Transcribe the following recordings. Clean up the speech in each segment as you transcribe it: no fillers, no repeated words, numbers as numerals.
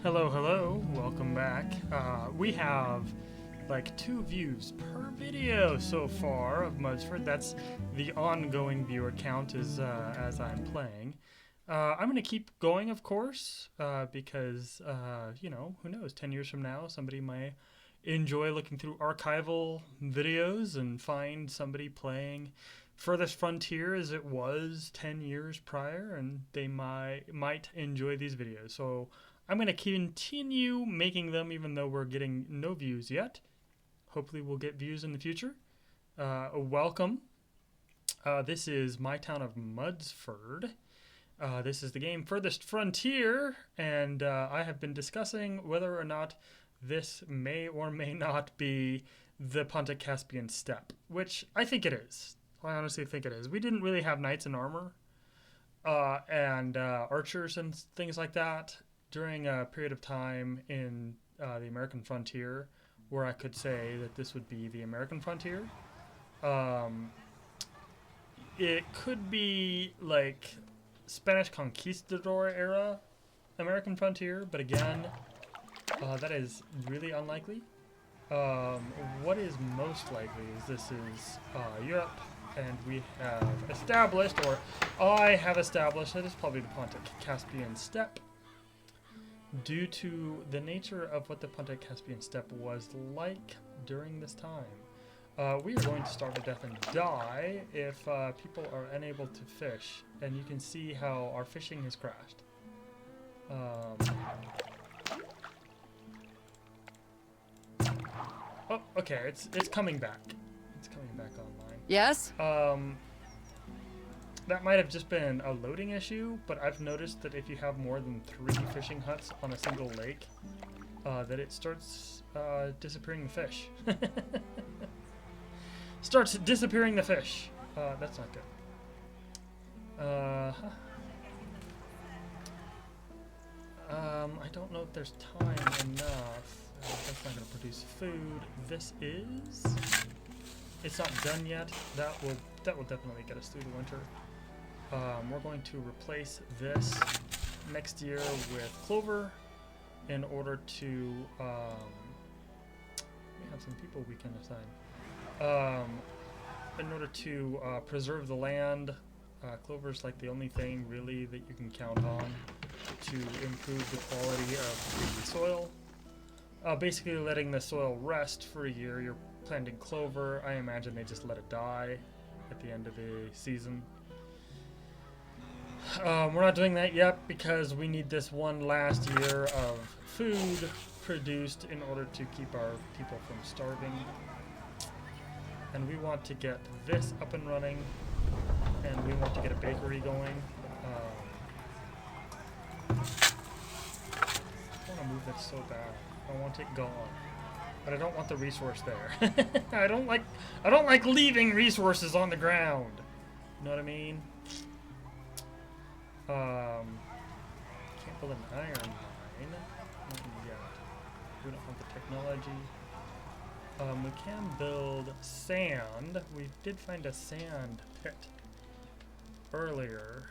Hello, hello, welcome back. We have like 2 views per video so far of Mudsford. That's the ongoing viewer count as I'm playing. I'm going to keep going, of course, because, you know, who knows, 10 years from now, somebody might enjoy looking through archival videos and find somebody playing Furthest Frontier as it was 10 years prior, and they might enjoy these videos. So I'm going to continue making them even though we're getting no views yet. Hopefully we'll get views in the future. Welcome. This is my town of Mudsford. This is the game Furthest Frontier, and I have been discussing whether or not this may or may not be the Pontic-Caspian steppe, which I think it is. I honestly think it is. We didn't really have knights in armor and archers and things like that during a period of time in the American frontier where I could say that this would be the American frontier. It could be like Spanish conquistador era American frontier, but again, that is really unlikely. What is most likely is this is Europe, and we have established, or I have established, that it's probably the Pontic-Caspian steppe, due to the nature of what the Pontic-Caspian steppe was like during this time. We are going to starve to death and die if people are unable to fish, and you can see how our fishing has crashed. Oh, okay, it's coming back. It's coming back online. Yes? That might have just been a loading issue, but I've noticed that if you have more than 3 fishing huts on a single lake, that it starts disappearing the fish. Starts disappearing the fish. That's not good. I don't know if there's time enough. That's not going to produce food. This is... It's not done yet. That will definitely get us through the winter. We're going to replace this next year with clover in order to... we have some people we can assign. In order to preserve the land, clover's like the only thing really that you can count on to improve the quality of the soil. Basically letting the soil rest for a year. You're planting clover. I imagine they just let it die at the end of the season. We're not doing that yet because we need this one last year of food produced in order to keep our people from starving. And we want to get this up and running, and we want to get a bakery going. I want to move that so bad. I want it gone, but I don't want the resource there. I don't like leaving resources on the ground. You know what I mean? Can't build an iron mine. Not yet. We don't have the technology. We can build sand. We did find a sand pit earlier,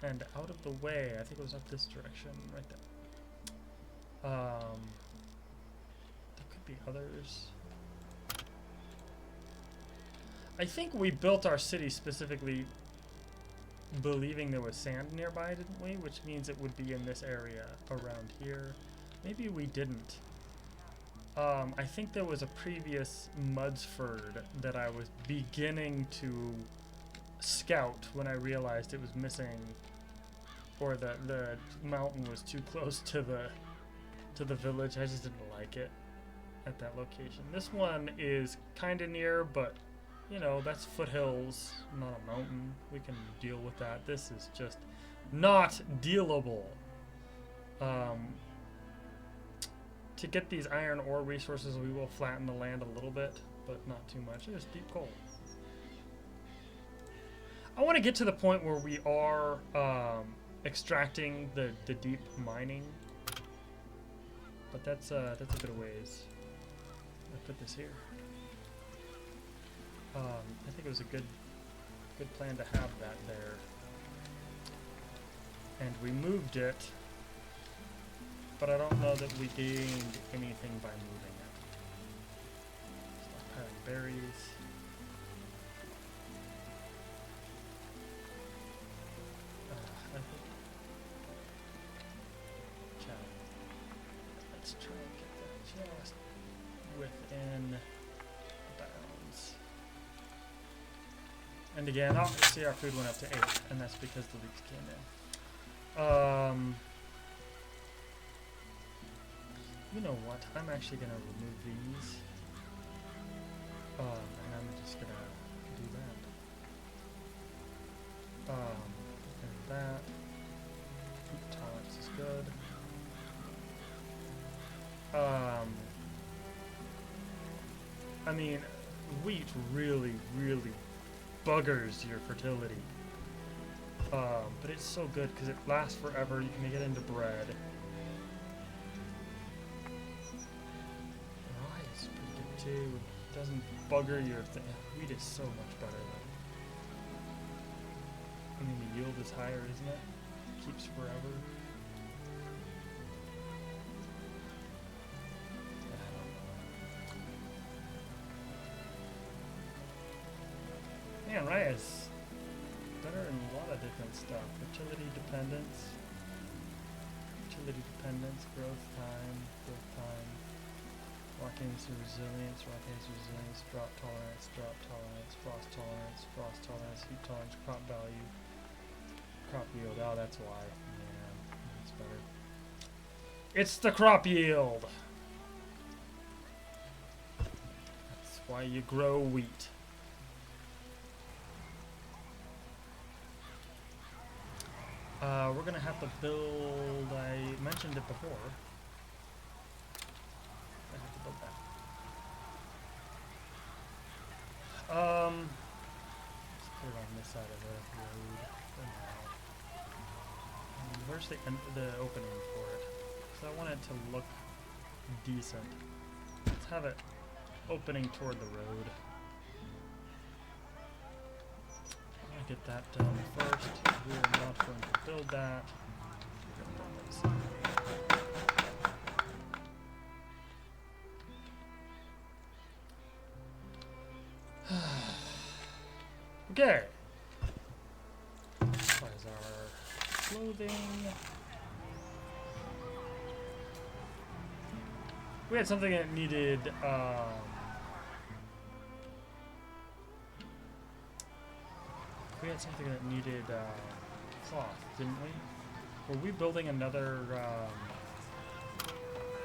and out of the way. I think it was up this direction, right there. There could be others. I think we built our city specifically believing there was sand nearby, didn't we? Which means it would be in this area around here. Maybe we didn't. I think there was a previous Mudsford that I was beginning to scout when I realized it was missing, or that the mountain was too close to the village. I just didn't like it at that location. This one is kind of near, but you know, that's foothills, not a mountain. We can deal with that. This is just not dealable. To get these iron ore resources, we will flatten the land a little bit, but not too much. There's deep coal. I want to get to the point where we are extracting the deep mining, but that's a bit of ways. I put this here. I think it was a good plan to have that there, and we moved it but I don't know that we gained anything by moving it. Stockpiling berries. I think. Okay. Let's try and get that just within bounds. And again, oh, see our food went up to 8, and that's because the leaks came in. You know what? I'm actually gonna remove these. And I'm just gonna do that. And that. Heat tolerance is good. I mean, wheat really, really buggers your fertility. But it's so good because it lasts forever. You can make it into bread. Rye is pretty good too. It doesn't bugger your thing. Wheat is so much better though. I mean, the yield is higher, isn't it? It keeps forever. Man, rye is better in a lot of different stuff. Fertility dependence, growth time, rock cancer resilience, drought tolerance, frost tolerance, heat tolerance, crop value, crop yield. Oh, that's why. Yeah, that's better. It's the crop yield. That's why you grow wheat. We're gonna have to build, I mentioned it before. I have to build that. Let's put it on this side of the road for now. Where's the opening for it? Because I want it to look decent. Let's have it opening toward the road. Get that done first. We're not going to build that. Okay. Supplies our clothing. We had something that needed we had something that needed cloth, didn't we? Were we building another,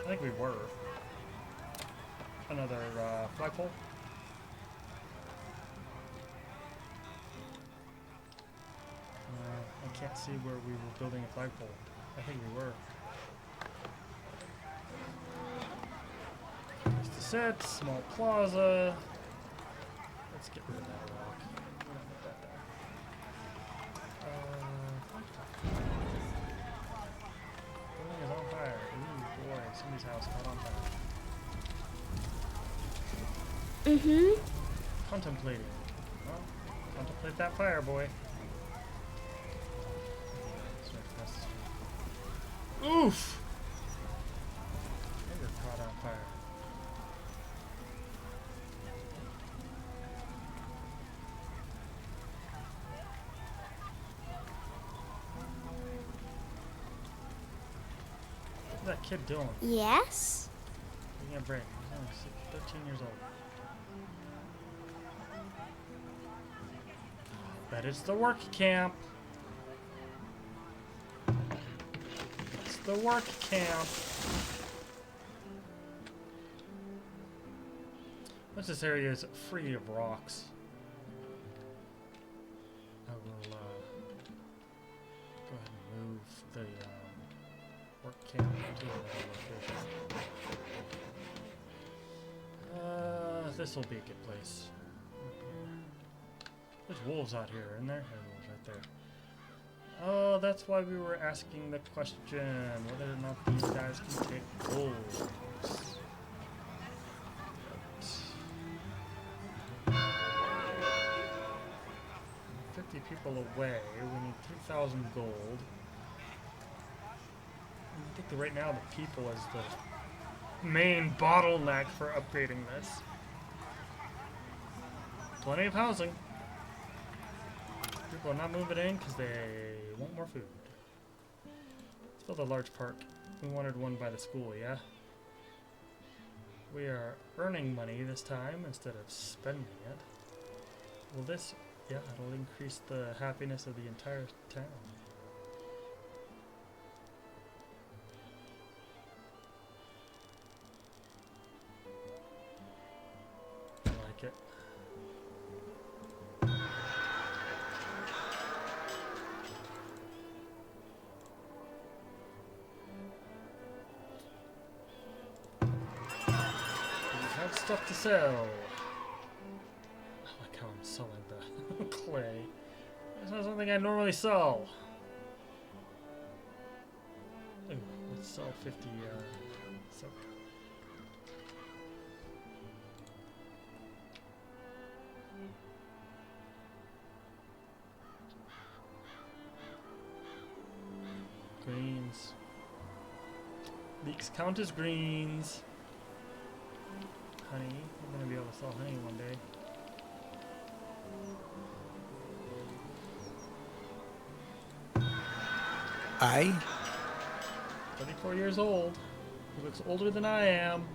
I think we were. Another flagpole? I can't see where we were building a flagpole. I think we were. Place to sit, small plaza. Let's get rid of that rock. We don't need that there. Building is on fire. Ooh, boy, somebody's house caught on fire. Mm-hmm. Contemplating. Well, contemplate that fire, boy. Oof! They were caught on fire. What's that kid doing? Yes? Taking a break. He's only 13 years old. Bet it's the work camp. It's the work camp. Once this area is free of rocks, I will go ahead and move the work camp to another location. This will be a good place. There's wolves out here, isn't there? There's wolves right there. Oh, that's why we were asking the question whether or not these guys can take wolves. 50 people away. We need 3,000 gold. We need to right now the people is the main bottleneck for upgrading this. Plenty of housing. People are not moving in because they want more food. Let's build a large park. We wanted one by the school, yeah? We are earning money this time instead of spending it. Well, this, yeah, it'll increase the happiness of the entire town. I like it. Stuff to sell. I like how I'm selling the clay. It's not something I normally sell. Ooh, let's sell 50 silk. Greens. These count as greens. Honey, I'm gonna be able to sell honey one day. I? 34 years old. He looks older than I am.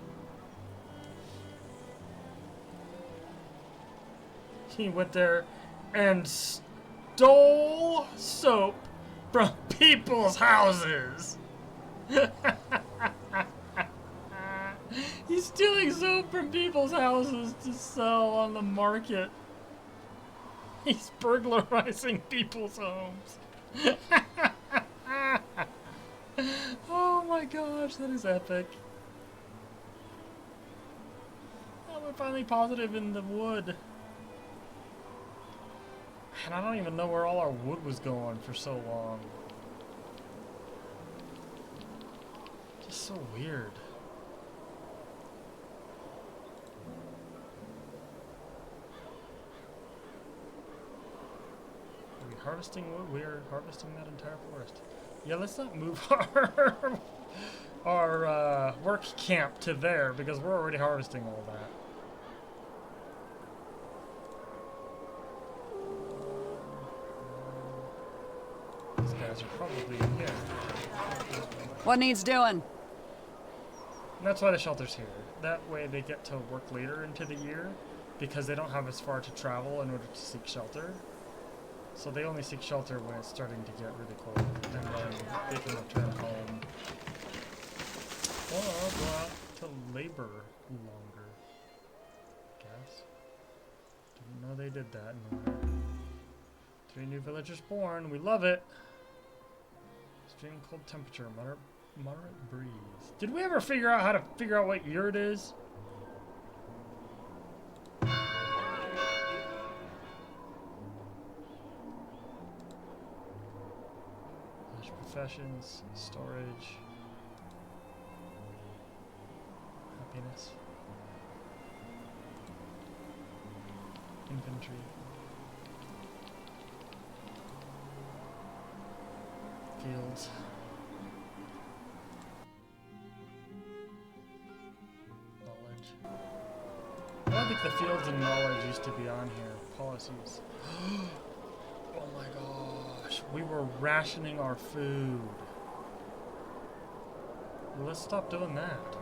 He went there and stole soap from people's houses. He's stealing soap from people's houses to sell on the market. He's burglarizing people's homes. Oh my gosh, that is epic. Oh, we're finally positive in the wood. And I don't even know where all our wood was going for so long. Just so weird. Harvesting wood? We are harvesting that entire forest. Yeah, let's not move our work camp to there because we're already harvesting all that. These guys are probably here. What needs doing? And that's why the shelter's here. That way they get to work later into the year because they don't have as far to travel in order to seek shelter. So they only seek shelter when it's starting to get really cold, and then they can return home. Or go out to labor longer. Guess. Didn't know they did that in the winter. 3 new villagers born. We love it. Extreme cold temperature, moderate breeze. Did we ever figure out how to figure out what year it is? Professions, storage, happiness, inventory, fields, knowledge. I don't think the fields and knowledge used to be on here. Policies. Oh my gosh, we were rationing our food. Well, let's stop doing that.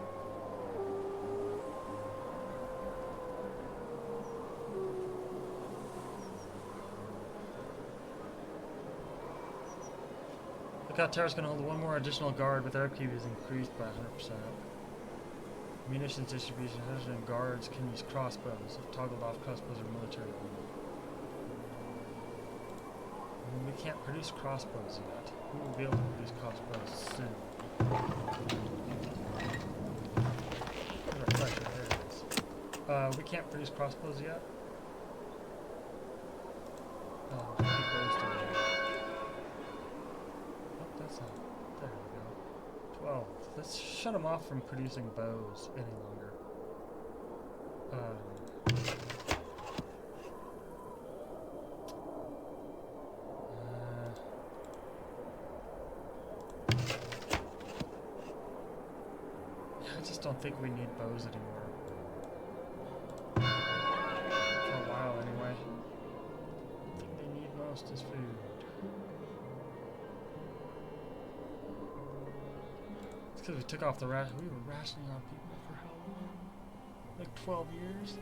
Lookout Tower's gonna hold one more additional guard, but their upkeep is increased by 100%. Munitions distribution, and guards can use crossbows. If toggled off, crossbows are military only. We can't produce crossbows yet. We will be able to produce crossbows soon. Reflection, there it is. We can't produce crossbows yet. Oh, that's not. There we go. 12. Let's shut them off from producing bows any longer. just don't think we need bows anymore. For a while, anyway. The thing they need most is food. It's because we took off the ration. We were rationing our people for how long? Like 12 years?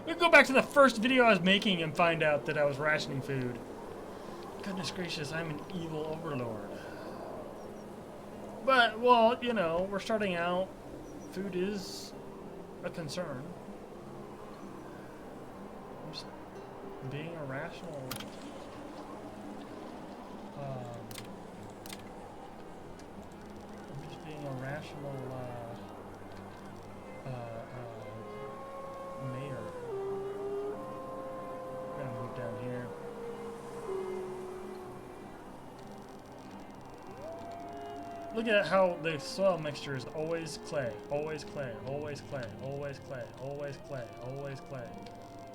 We can go back to the first video I was making and find out that I was rationing food. Goodness gracious, I'm an evil overlord. But, well, you know, we're starting out. Food is a concern. I'm just being a rational... I'm just being a rational, mayor. I'm gonna move down here. Look at how the soil mixture is always clay, always clay, always clay, always clay, always clay, always clay,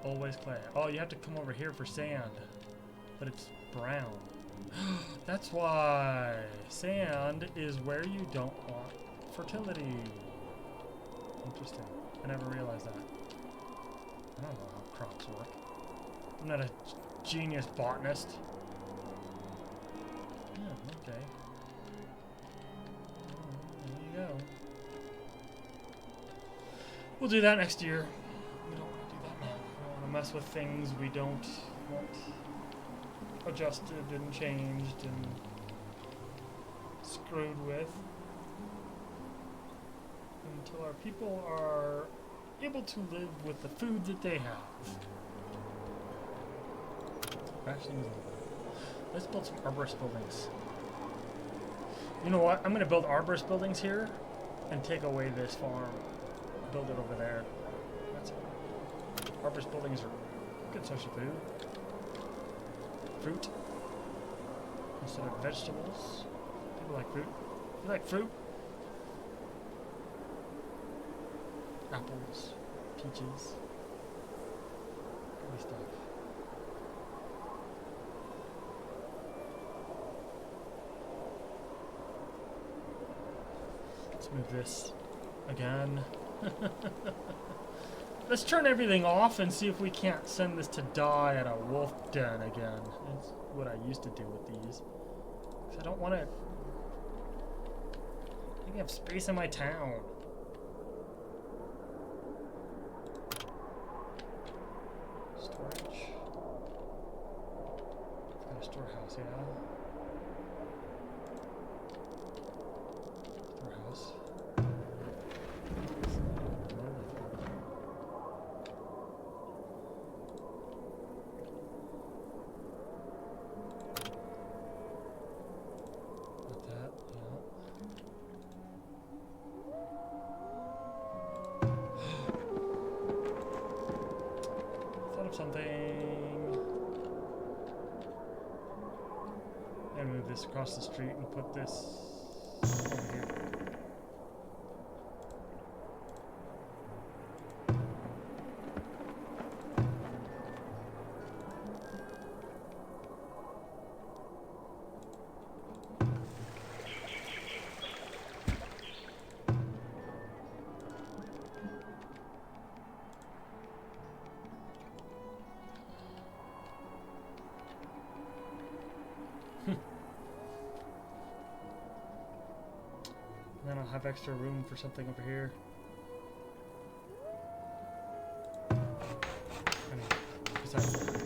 always clay. Oh, you have to come over here for sand, but it's brown. That's why sand is where you don't want fertility. Interesting. I never realized that. I don't know how crops work. I'm not a genius botanist. Yeah, okay. There you go. We'll do that next year. We don't want to do that now. We don't want to mess with things we don't want adjusted and changed and screwed with until our people are able to live with the food that they have. Rationing is over. Let's build some arborist buildings. You know what? I'm going to build arborist buildings here and take away this farm. Build it over there. That's it. Arborist buildings are good source of food. Fruit instead of vegetables. People like fruit. You like fruit? Apples, peaches, good stuff. Let's move this again. Let's turn everything off and see if we can't send this to die at a wolf den again. That's what I used to do with these. 'Cause I don't want to... I think I have space in my town. Storage. Got a storehouse, yeah. Storehouse. Something. And move this across the street and put this over here. Then I'll have extra room for something over here. Besides that.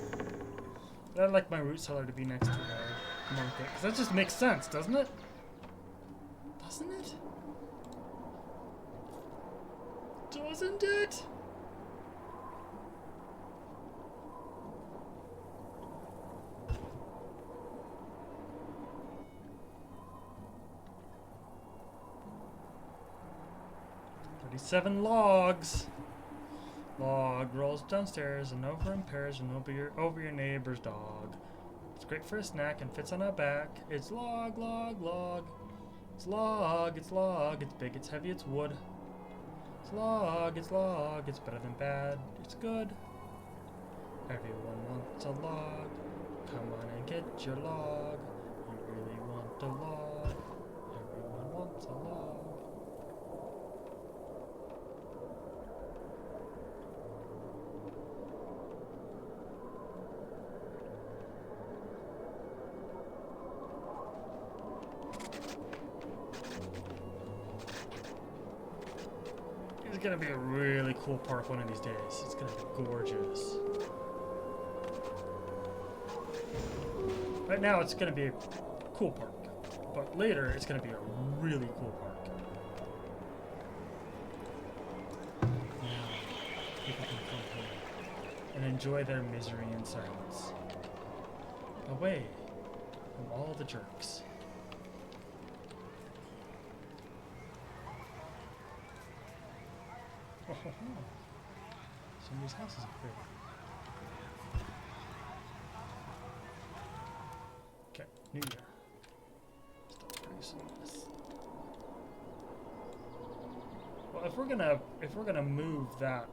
But I'd like my root cellar to be next to the market. Because that just makes sense, doesn't it? Doesn't it? Doesn't it? Seven logs. Log rolls downstairs and over in pairs and over your neighbor's dog. It's great for a snack and fits on our back. It's log, log, log. It's log, it's log. It's big, it's heavy, it's wood. It's log, it's log. It's better than bad. It's good. Everyone wants a log. Come on and get your log. You really want a log. Everyone wants a log. gonna be a really cool park one of these days. It's gonna be gorgeous. Right now it's gonna be a cool park, but later it's gonna be a really cool park. Now, people can come here and enjoy their misery in silence. Away from all the jerks. Oh, ho, ho. Somebody's house is up there. Okay, New Year. Stop producing this. Well, if we're gonna move that.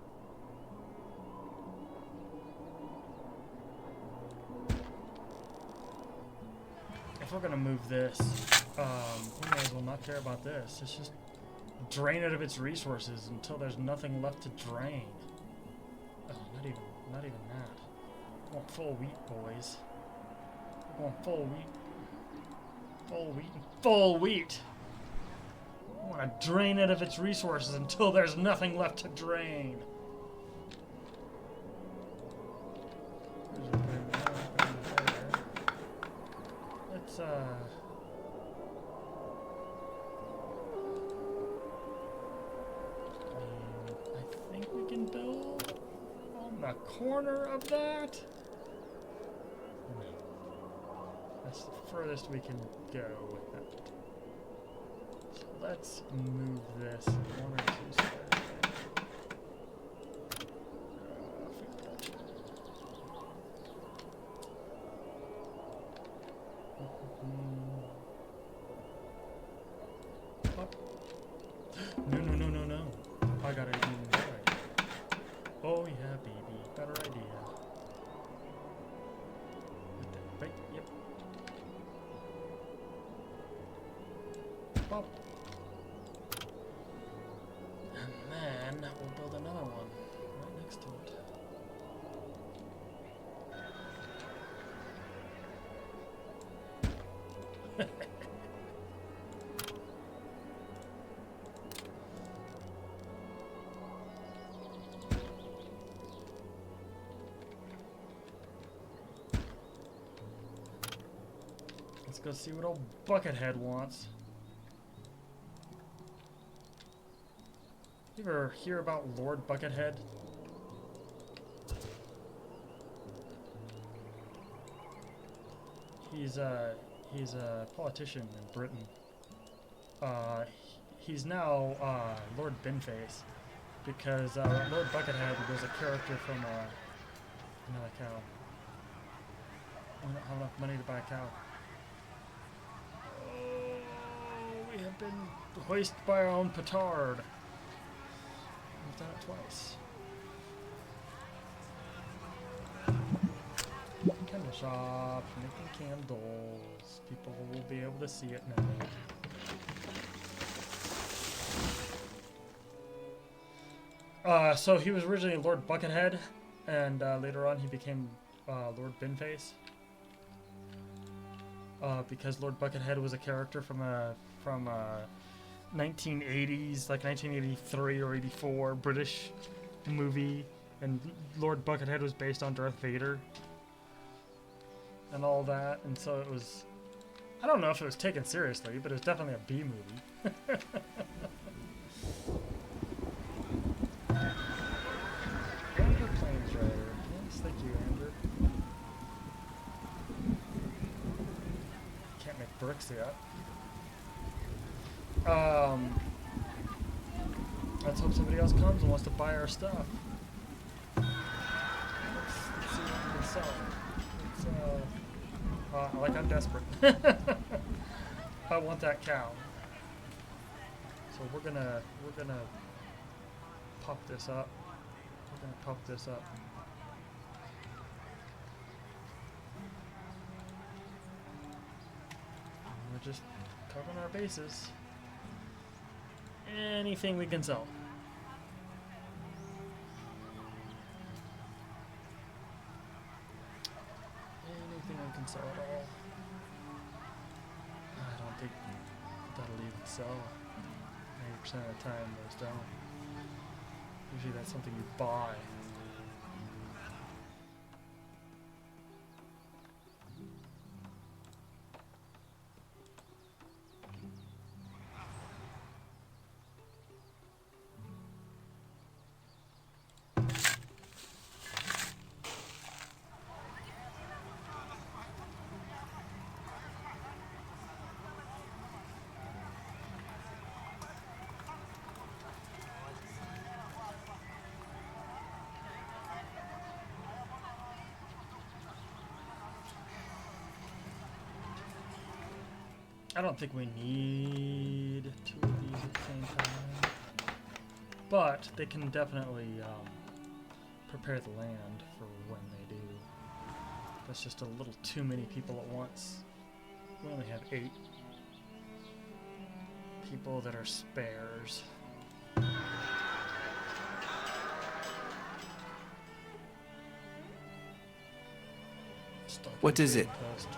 If we're gonna move this, we may as well not care about this. It's just drain it of its resources until there's nothing left to drain. Oh, not even that. I want full wheat, boys. I want full wheat. Full wheat and full wheat. I want to drain it of its resources until there's nothing left to drain. Let's I think we can build on the corner of that. No. That's the furthest we can go with that. So let's move this 1 or 2 squares. No. I got an even better idea. Oh yeah, baby. Better idea. Right, yep. Pop. And then we'll build another one right next to it. Let's go see what old Buckethead wants. You ever hear about Lord Buckethead? He's a politician in Britain. He's now Lord Binface because Lord Buckethead was a character from another cow. I don't have enough money to buy a cow. We have been hoisted by our own petard. We've done it twice. Candle shop, making candles. People will be able to see it now. So he was originally Lord Buckethead, and later on he became Lord Binface. Because Lord Buckethead was a character from 1980s, like 1983 or 84 British movie, and Lord Buckethead was based on Darth Vader and all that, and so it was, I don't know if it was taken seriously, but it was definitely a B movie. Andrew Plains Rider. Yes, thank you, Andrew. Can't make bricks yet. Let's hope somebody else comes and wants to buy our stuff. Let's see what we can sell. Like I'm desperate. I want that cow. So we're gonna pop this up. We're gonna pop this up. And we're just covering our bases. Anything we can sell. Anything we can sell at all. I don't think that'll even sell. 90% of the time, those don't. Usually that's something you buy. I don't think we need two of these at the same time, but they can definitely prepare the land for when they do. That's just a little too many people at once. We only have 8 people that are spares. What is it?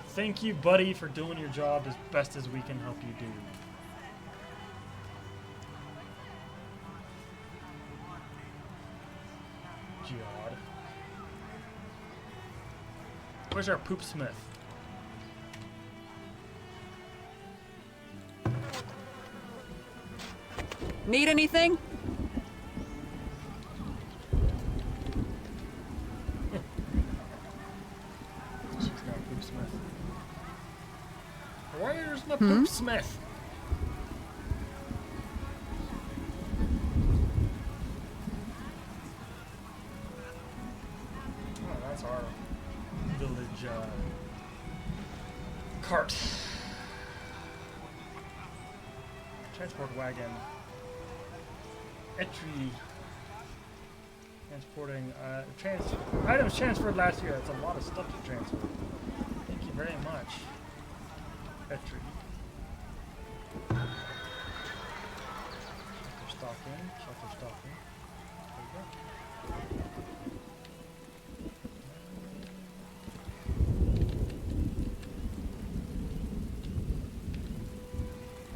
Thank you, buddy, for doing your job as best as we can help you do. Geod. Where's our poop smith? Need anything? She's got a poop smith. Where's the poop smith? Oh, that's our village cart. Transport wagon. Entry. Transporting items transferred last year. That's a lot of stuff to transfer. Thank you very much. Entry. Shelter stocking. Shelter stocking. There you go.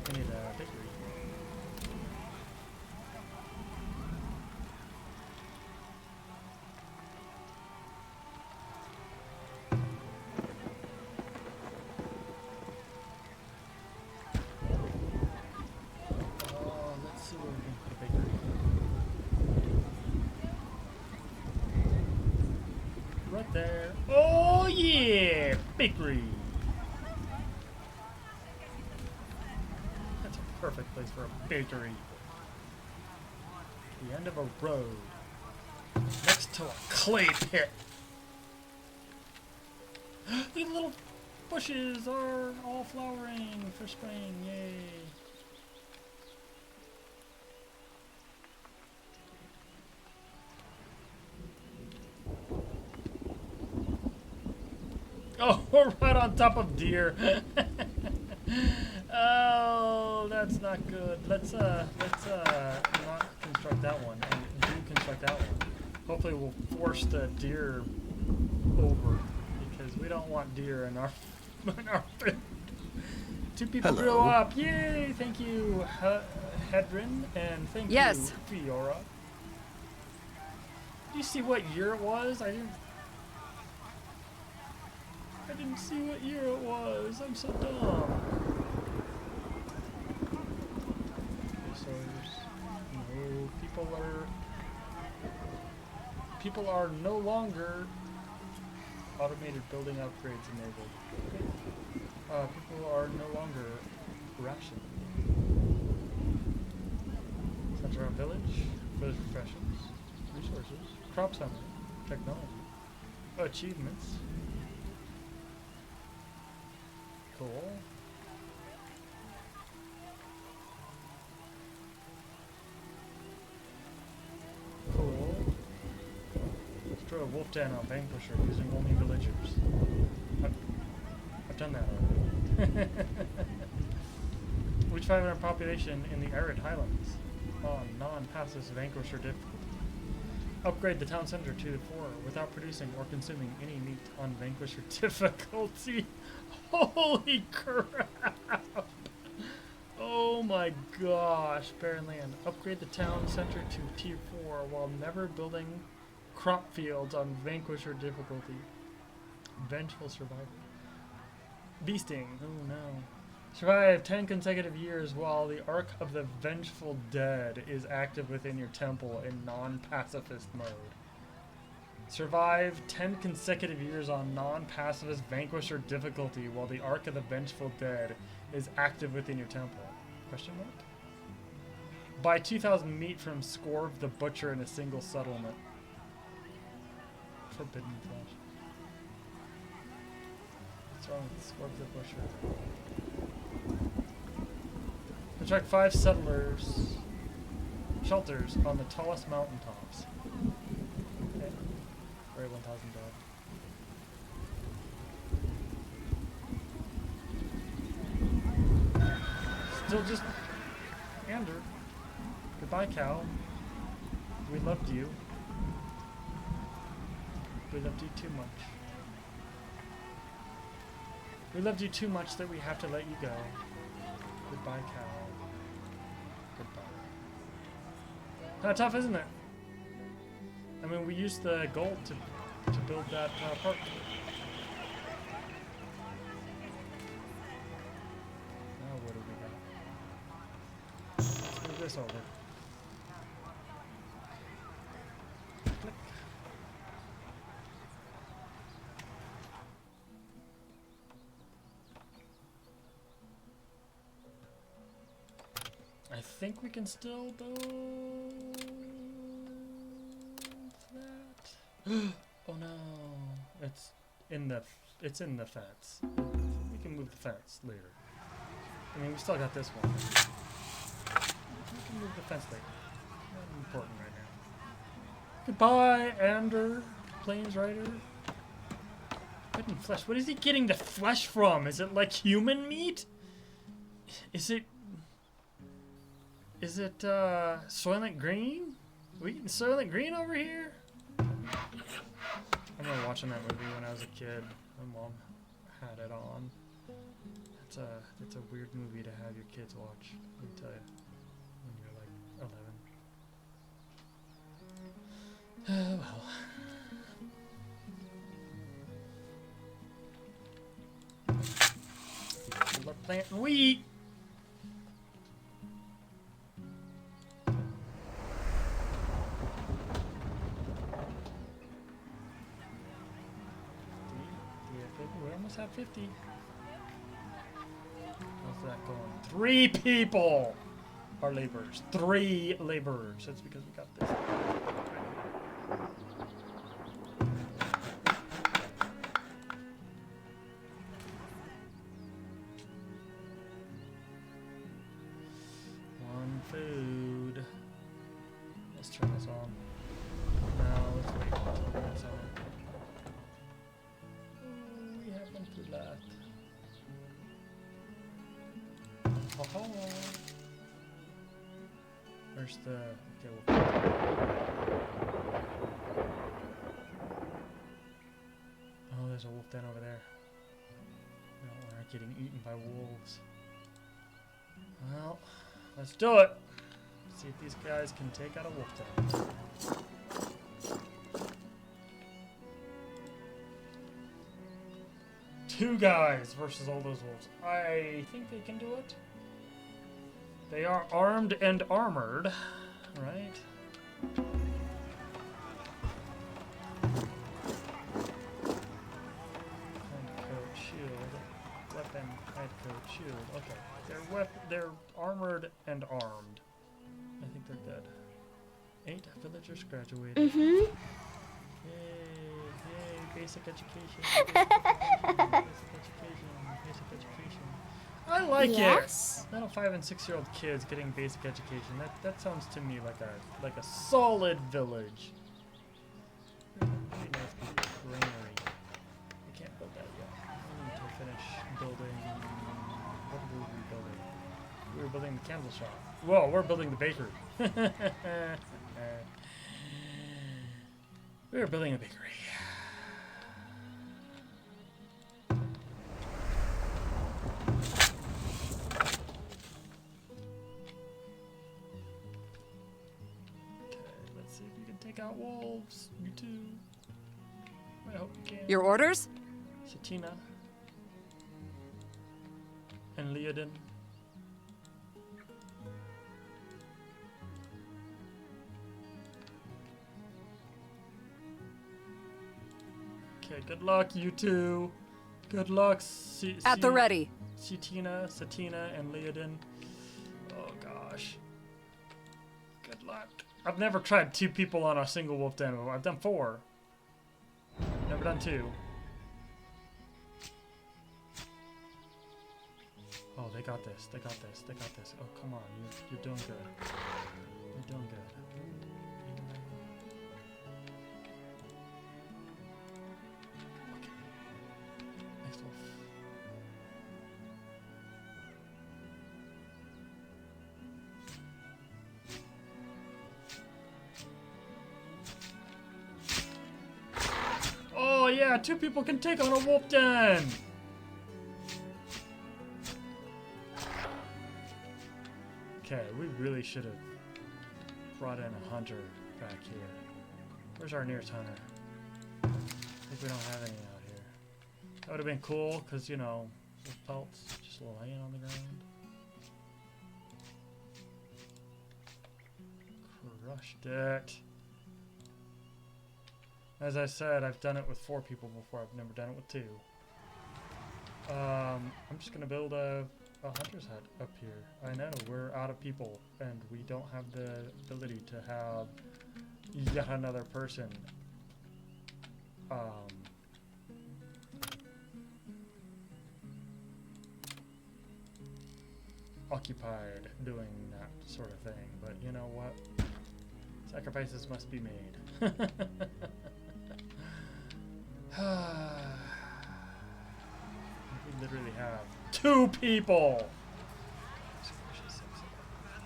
We need a bakery. Let's see where we can put a bakery. Right there. Oh yeah! Bakery! That's a perfect place for a bakery. The end of a road. Next to a clay pit. The little bushes are all flowering for spring. Yay! Oh, we're right on top of deer. Oh, that's not good. Let's not construct that one and do construct that one. Hopefully we'll force the deer over because we don't want deer in our food. 2 people Hello. grew up. Yay! Thank you, Hedrin, and thank you, Fiora. Did you see what year it was? I didn't see what year it was. I'm so dumb. So no, people are no longer automated building upgrades enabled. Okay. People are no longer rationed. Center of village professions, resources, crop summary, technology, achievements. Cool. Cool. Destroy a wolf den on Vanquisher using only villagers. I've done that already. Reach 500 population in the arid highlands on non-passive Vanquisher difficulty. Upgrade the town center to 4 without producing or consuming any meat on Vanquisher difficulty. Holy crap! Oh my gosh, barren land. Upgrade the town center to tier 4 while never building crop fields on vanquish or difficulty. Vengeful survivor. Beasting. Oh no. Survive 10 consecutive years while the Ark of the Vengeful Dead is active within your temple in non-pacifist mode. Survive 10 consecutive years on non-pacifist vanquish or difficulty while the Ark of the Vengeful Dead is active within your temple. Question mark? Buy 2,000 meat from Scorv the Butcher in a single settlement. Forbidden flesh. What's wrong with Scorv the Butcher? Attract 5 shelters on the tallest mountaintops. Okay. Very 1,000 dog. Still just Andrew. Goodbye, cow. We loved you. We loved you too much. We loved you too much that we have to let you go. Goodbye, cow. Goodbye. How tough, isn't it? I mean, we used the gold to build that park. Now what do we got? Let's move this over. Click. I think we can still build that. Oh no, it's in the fence. We can move the fence later. I mean, we still got this one. We can move the fence later. Not important right now. Goodbye, Ander, Plains Rider. Hidden flesh. What is he getting the flesh from? Is it like human meat? Is it Soylent Green? We eating Soylent Green over here? I remember watching that movie when I was a kid. My mom had it on. It's a weird movie to have your kids watch, let me tell you, when you're like 11. Oh well. People are planting wheat! We almost have 50. How's that going? 3 people are laborers. 3 laborers. That's because we got this. One food. Let's turn this on. No, let's wait until it's on. That. Oh, where's the? Okay, oh, there's a wolf den over there. No, we're not getting eaten by wolves. Well, let's do it. Let's see if these guys can take out a wolf den. 2 guys versus all those wolves. I think they can do it. They are armed and armored, right? Hide coat, shield, weapon, hide coat, shield. Okay, they're armored and armed. I think they're dead. 8 villagers graduated. Yay, basic education. Basic education. I like it. Little 5 and 6-year-old kids getting basic education. That sounds to me like a solid village. Really nice granary. We can't build that yet. We need to finish building. What were we building? We were building the candle shop. Whoa, we're building the bakery. We were building a bakery. take out wolves. You too. I hope you can. Your orders? Satina. And Leodin. Okay, good luck, you two. Good luck, At the ready. Satina, and Leodin. Oh gosh. Good luck. I've never tried 2 people on a single wolf den before. I've done 4. Never done 2. Oh, they got this. They got this. They got this. Oh, come on. You're doing good. You're doing good. Okay. Next wolf. Oh yeah, 2 people can take on a wolf den. Okay, we really should have brought in a hunter back here. Where's our nearest hunter? I think we don't have any out here. That would have been cool, because, you know, wolf pelts just laying on the ground. Crushed it. As I said, I've done it with 4 people before. I've never done it with 2. I'm just gonna build a hunter's hut up here. I know we're out of people, and we don't have the ability to have yet another person occupied doing that sort of thing. But you know what? Sacrifices must be made. We literally have 2 people!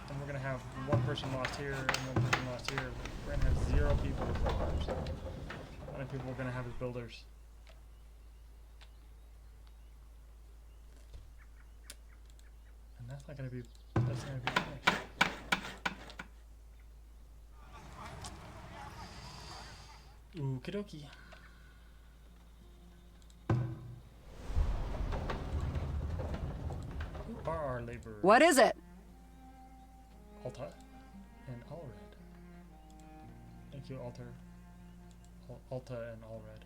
And we're gonna have 1 person lost here and 1 person lost here. We're gonna have 0 people as builders. How many people we're gonna have as builders? And that's not gonna be finished. Okie dokie. Who are our laborers? What is it? Alta and Allred. Thank you, Alta and Allred.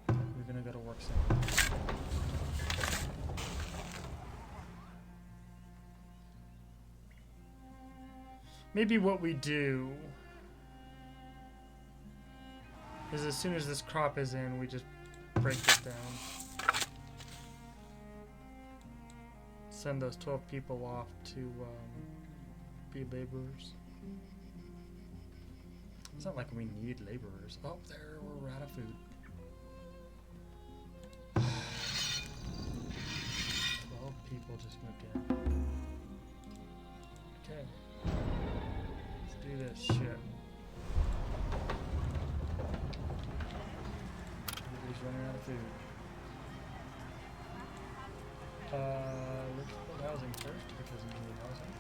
We're gonna go to work soon. Maybe what we do is as soon as this crop is in, we just break this down. Send those 12 people off to be laborers. It's not like we need laborers. Oh, there, we're out of food. 12 people just moved in. Okay. Let's do this shit. Everybody's running out of food. Let's build housing first because we need housing.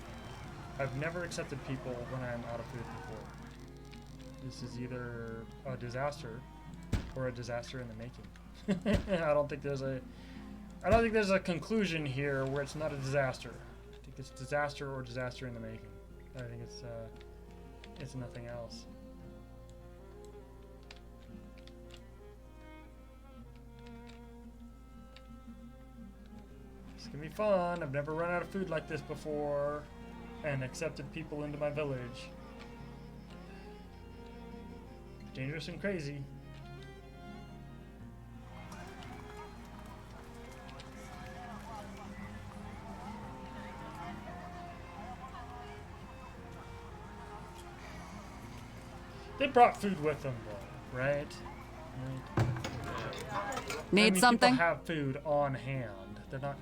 I've never accepted people when I'm out of food before. This is either a disaster or a disaster in the making. I don't think there's a conclusion here where it's not a disaster. I think it's disaster or disaster in the making. I think it's nothing else. It's gonna be fun. I've never run out of food like this before and accepted people into my village. Dangerous and crazy. They brought food with them, though, right? Need something? People have food on hand. They're not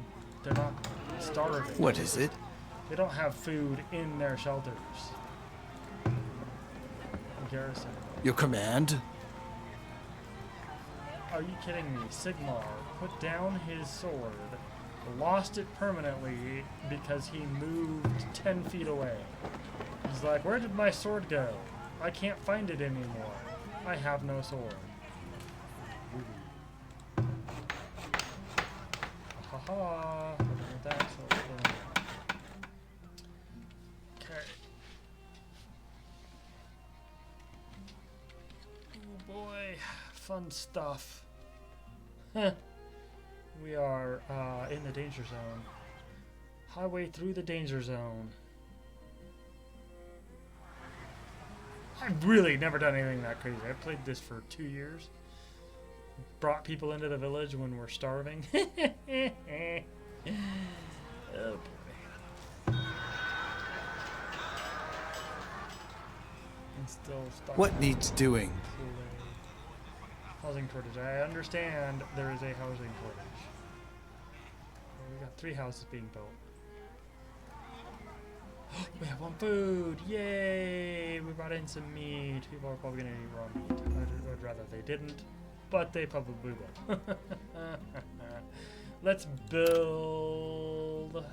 starving. What is it? They don't have food in their shelters. Garrison. Your command? Are you kidding me? Sigmar put down his sword, lost it permanently because he moved 10 feet away. He's like, where did my sword go? I can't find it anymore. I have no sword. Haha. That sword. Okay. Oh boy, fun stuff. We are in the danger zone. Highway through the danger zone. I've really never done anything that crazy. I played this for 2 years. Brought people into the village when we're starving. Oh boy. And still stuck. What needs doing? Housing shortage. I understand there is a housing shortage. We got 3 houses being built. We have 1 food! Yay! We brought in some meat. People are probably gonna eat raw meat. I'd rather they didn't, but they probably will. Let's build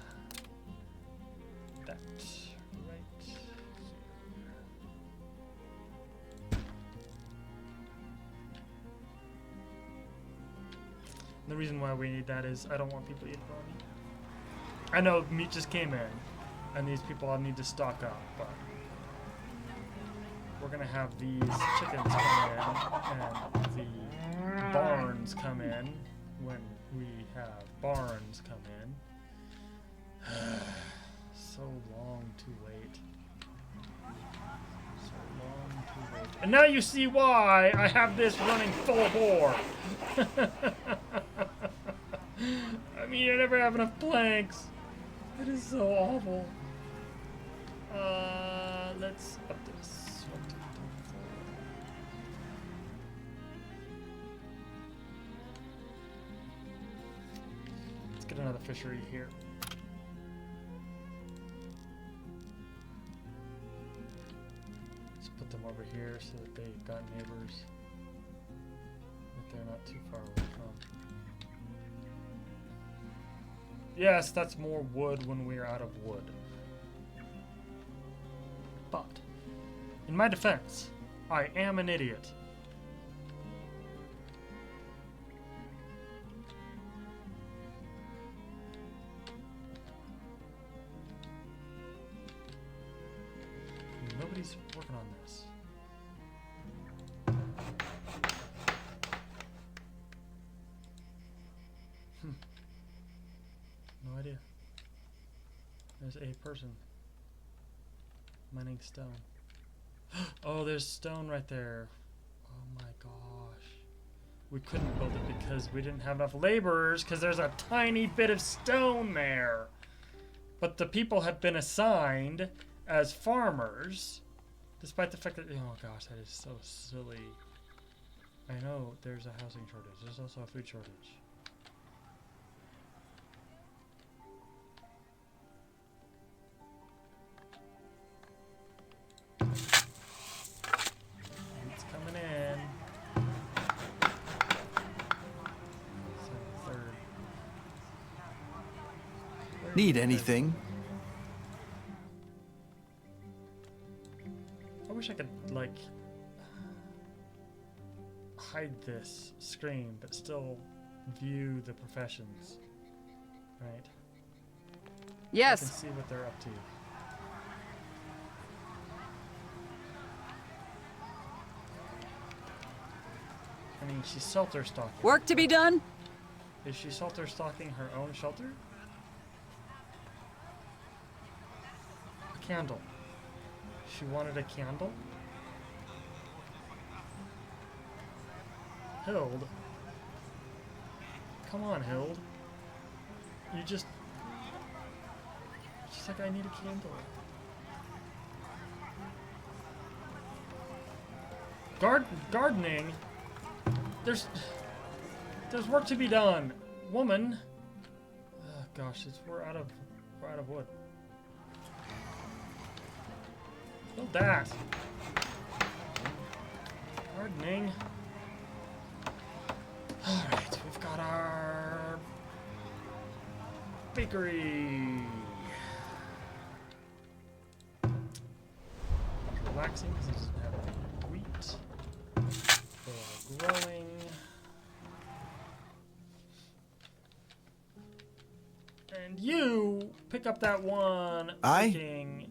that right here. And the reason why we need that is I don't want people eating raw meat. I know meat just came in, and these people all need to stock up, but we're gonna have these chickens come in and the barns come in when we have barns come in. So long to wait. So long to wait. And now you see why I have this running full bore. I mean, I never have enough planks. It is so awful. Let's up this. Let's get another fishery here. Let's put them over here so that they got neighbors that they're not too far away from. Yes, that's more wood when we're out of wood. But, in my defense, I am an idiot. Nobody's working on this. No idea. There's a person mining stone. Oh, there's stone right there. Oh my gosh. We couldn't build it because we didn't have enough laborers because there's a tiny bit of stone there. But the people have been assigned as farmers, despite the fact that, oh gosh, that is so silly. I know there's a housing shortage. There's also a food shortage. It's coming in. Third. Need anything? I wish I could, like, hide this screen, but still view the professions. Right? I can Yes. see what they're up to. I mean, she's shelter stocking. Work to be done? Is she shelter stocking her own shelter? A candle. She wanted a candle? Hild? Come on, Hild. You just... She's like, I need a candle. Gardening? There's work to be done. Woman. Oh, gosh, we're out of wood. Build that. Gardening. Alright, we've got our bakery. Relaxing because it doesn't have growing. And you pick up that one freaking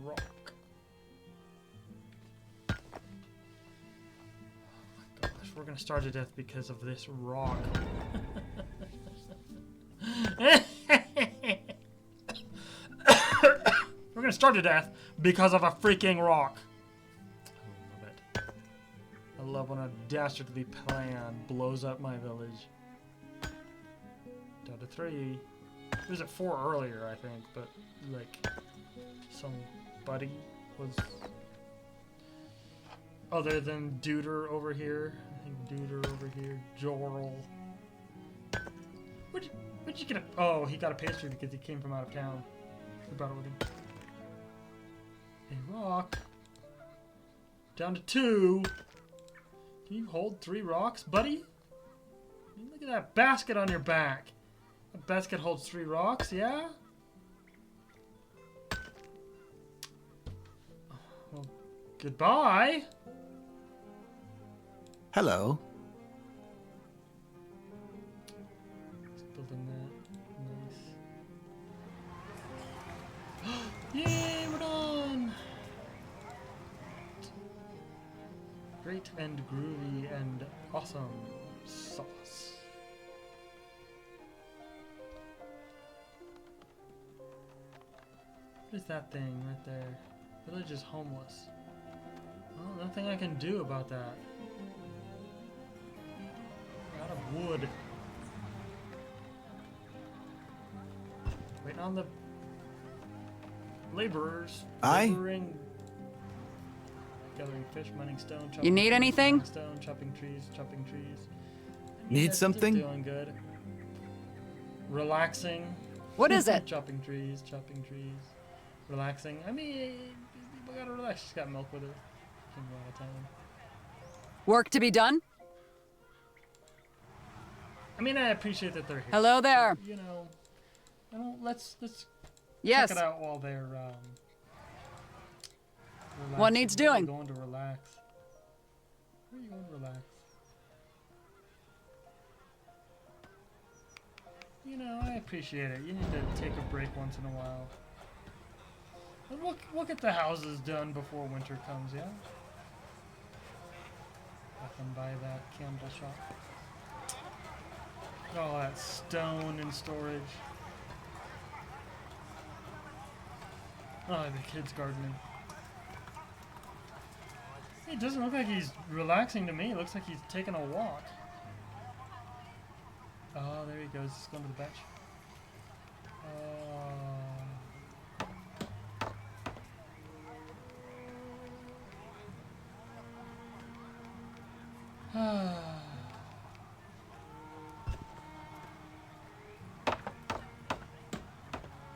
rock. Oh my gosh, we're gonna starve to death because of this rock. We're gonna starve to death because of a freaking rock. I love it. I love when a dastardly plan blows up my village. Down to 3. It was at 4 earlier, I think, but like somebody was other than Duder over here. I think Duder over here. Jorl. Where'd you get a... Oh, he got a pastry because he came from out of town. He brought it with him. A rock. Down to 2. Can you hold 3 rocks, buddy? Look at that basket on your back. That basket holds 3 rocks, yeah? Well, goodbye. Hello. Let's build a net. Nice. Yay, we're done! Great and groovy and awesome sauce. What is that thing right there? Village is homeless. Well, nothing I can do about that. Out of wood. Waiting on the laborers. Laboring. Gathering fish, mining stone, chopping You need trees, anything? mining stone, chopping trees, chopping trees. Need something? Doing good. Relaxing. What is it? Chopping trees, relaxing. I mean, people gotta relax. She's got milk with her. Came out of town. Work to be done? I mean, I appreciate that they're here. Hello there. You know, let's Yes. check it out while they're What needs doing? Going to relax. Where are you going to relax? You know, I appreciate it. You need to take a break once in a while. And we'll get the houses done before winter comes, yeah? I can buy that candle shop. All that stone in storage. Oh, the kid's gardening. It doesn't look like he's relaxing to me. It looks like he's taking a walk. Oh, there he goes. He's going to the bench.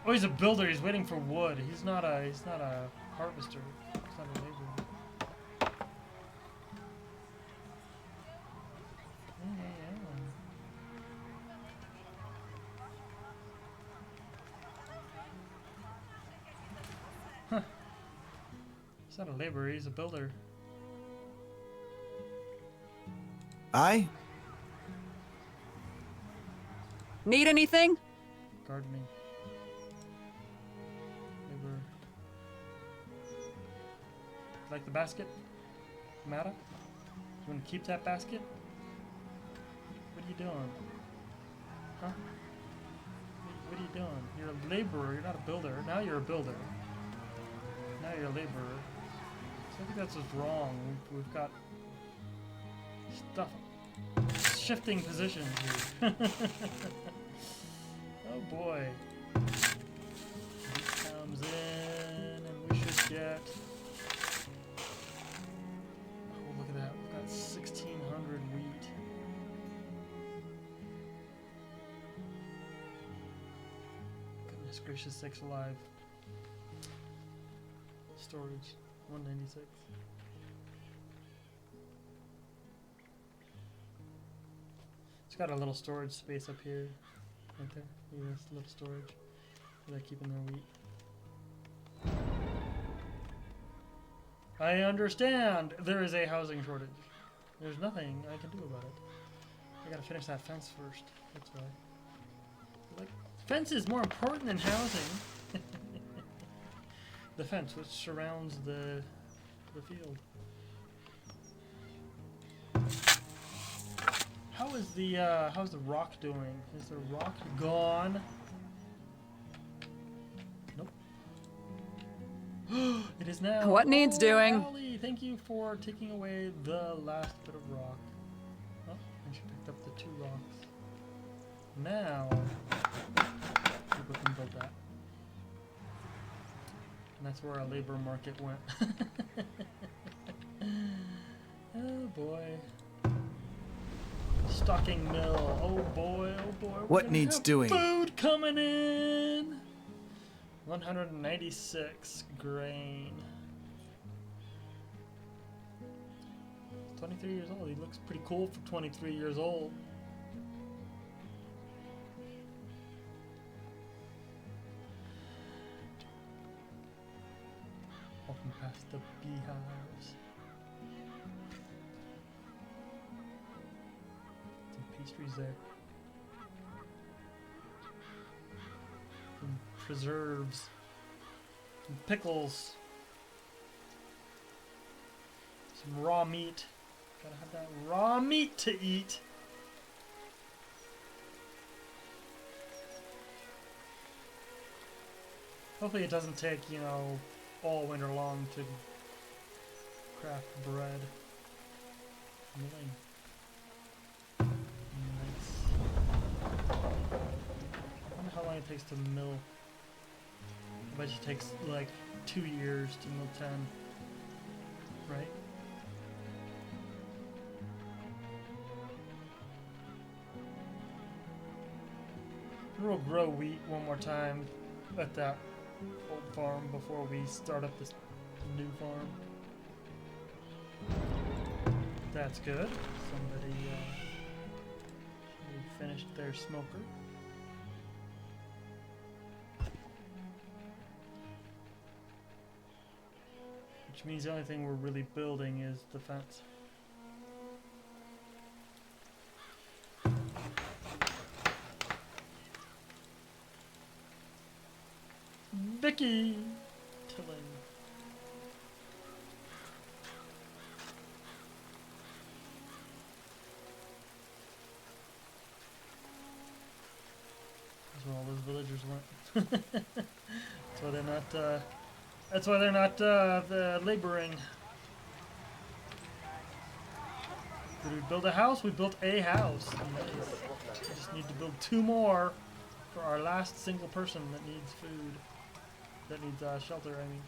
Oh, he's a builder. He's waiting for wood. He's not a harvester. He's not a laborer. Huh. He's not a laborer, he's a builder. I Need anything? Gardening. Laborer. Like the basket? Mata? You want to keep that basket? What are you doing? Huh? What are you doing? You're a laborer, you're not a builder. Now you're a builder. Now you're a laborer. So I think that's just wrong. We've got stuff shifting positions here. Oh boy. Wheat comes in and we should get... Oh, look at that. We've got 1,600 wheat. Goodness gracious sakes alive. Storage, 196. It's got a little storage space up here, right there. Look at this little storage where they're keeping their wheat. I understand there is a housing shortage. There's nothing I can do about it. I gotta finish that fence first. That's why. Like, fence is more important than housing. The fence which surrounds the field. How's the rock doing? Is the rock gone? Nope. It is now. What needs doing? Allie, thank you for taking away the last bit of rock. Oh, and she picked up the 2 rocks. Now, people can build that. And that's where our labor market went. Oh boy. Stocking mill. Oh boy, oh boy. What needs doing? Food coming in. 196 grain. 23 years old. He looks pretty cool for 23 years old. Walking past the beehives. Some pastries there. Some preserves. Some pickles. Some raw meat. Gotta have that raw meat to eat. Hopefully it doesn't take, you know, all winter long to craft bread. Milling. Nice. I wonder how long it takes to mill. I bet it takes like 2 years to mill 10. Right? We'll grow wheat one more time at that old farm before we start up this new farm. That's good. Somebody finished their smoker. Which means the only thing we're really building is the fence. Vicky! Tilling. That's where all those villagers went. That's why they're not, that's why they're not, laboring. Did we build a house? We built a house. Nice. We just need to build 2 more for our last single person that needs food. That needs shelter, I mean.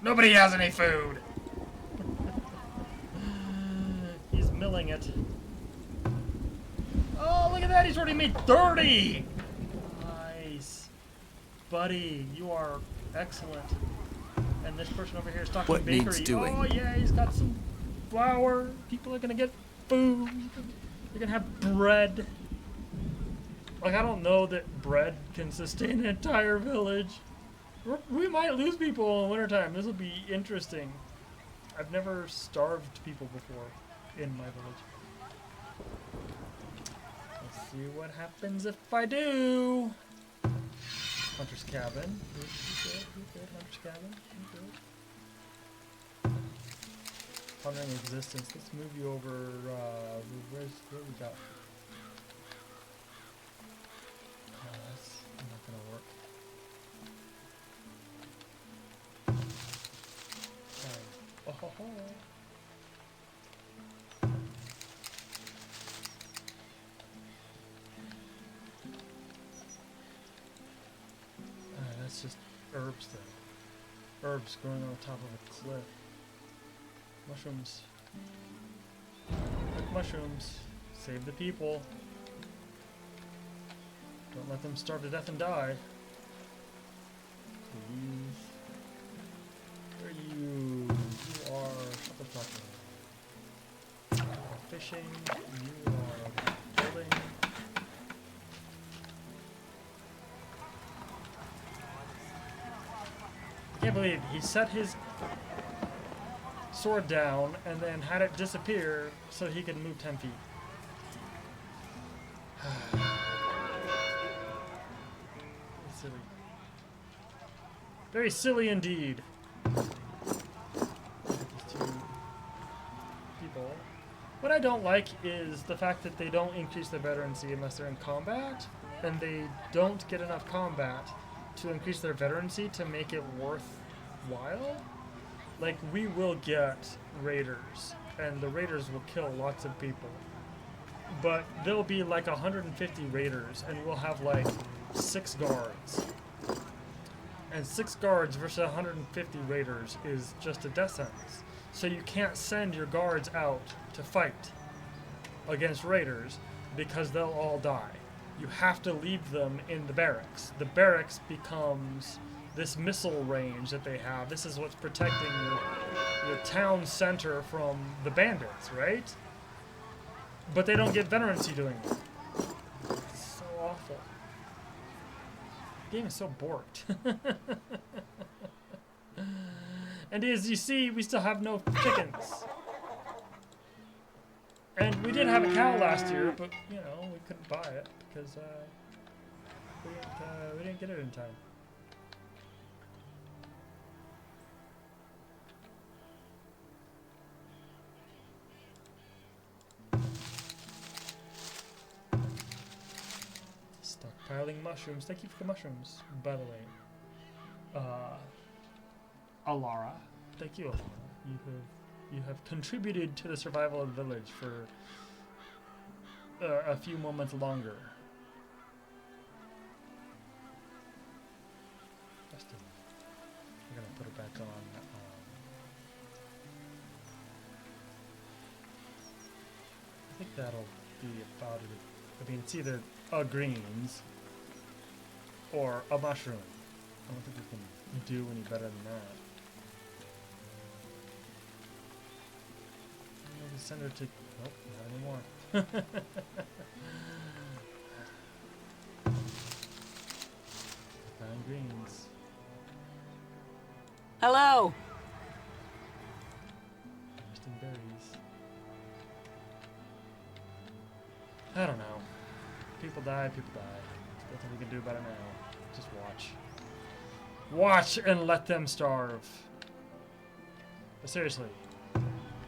Nobody has any food! He's milling it. Oh, look at that! He's already made 30! Nice. Buddy, you are excellent. And this person over here is talking What bakery. needs doing? Oh, yeah, he's got some flour. People are gonna get food. They're gonna have bread. Like, I don't know that bread can sustain an entire village. We might lose people in wintertime. This will be interesting. I've never starved people before in my village. Let's see what happens if I do. Hunter's cabin. Good. Hunter's cabin. Good. Pondering existence. Let's move you over. Where we got? That's not gonna work. Oh ho ho. That's just herbs then. Herbs growing on top of a cliff. Mushrooms. Quick mushrooms. Save the people. Don't let them starve to death and die. Please. Where are you? You are talking. You are fishing. You are building. Can't believe he set his sword down and then had it disappear so he could move 10 feet. Very silly. Very silly indeed. These two people. What I don't like is the fact that they don't increase their veterancy unless they're in combat, and they don't get enough combat to increase their veterancy to make it worthwhile. Like, we will get raiders, and the raiders will kill lots of people. But there'll be like 150 raiders, and we'll have like 6 guards. And 6 guards versus 150 raiders is just a death sentence. So you can't send your guards out to fight against raiders because they'll all die. You have to leave them in the barracks. The barracks becomes this missile range that they have. This is what's protecting your town center from the bandits, right? But they don't get veterancy doing it. It's so awful. The game is so borked. And as you see, we still have no chickens. And we did have a cow last year, but, you know, we couldn't buy it because we didn't get it in time. Stockpiling mushrooms. Thank you for the mushrooms, by the way. Alara. Thank you, Alara. You have contributed to the survival of the village for a few moments longer. Justin, we're gonna put it back on. I think that'll be about it. I mean, it's either a greens or a mushroom. I don't think we can do any better than that. Maybe send her to... Nope, not anymore. 9 greens. Hello. Interesting berries. I don't know. People die, people die. There's nothing we can do about it now. Just watch. Watch and let them starve. But seriously,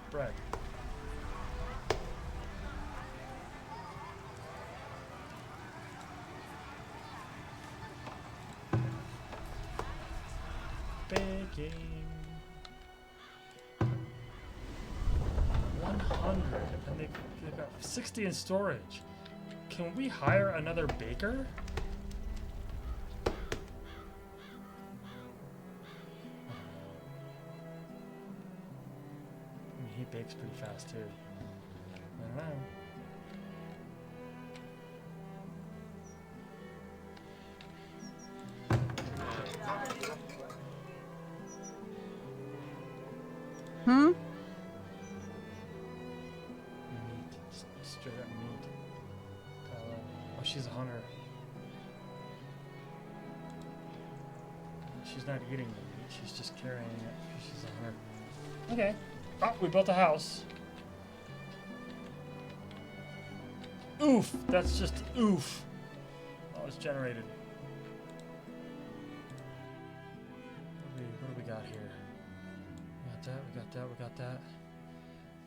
bread. Baking. 100, and they've got 60 in storage. Can we hire another baker? I mean, he bakes pretty fast too. I don't know. Hmm? Meat. Straight up meat. Oh, she's a hunter. She's not eating the meat, she's just carrying it. She's a hunter. Okay. Oh, we built a house. Oof! That's just oof. Oh, it's generated. What do we got here? We got that, we got that, we got that.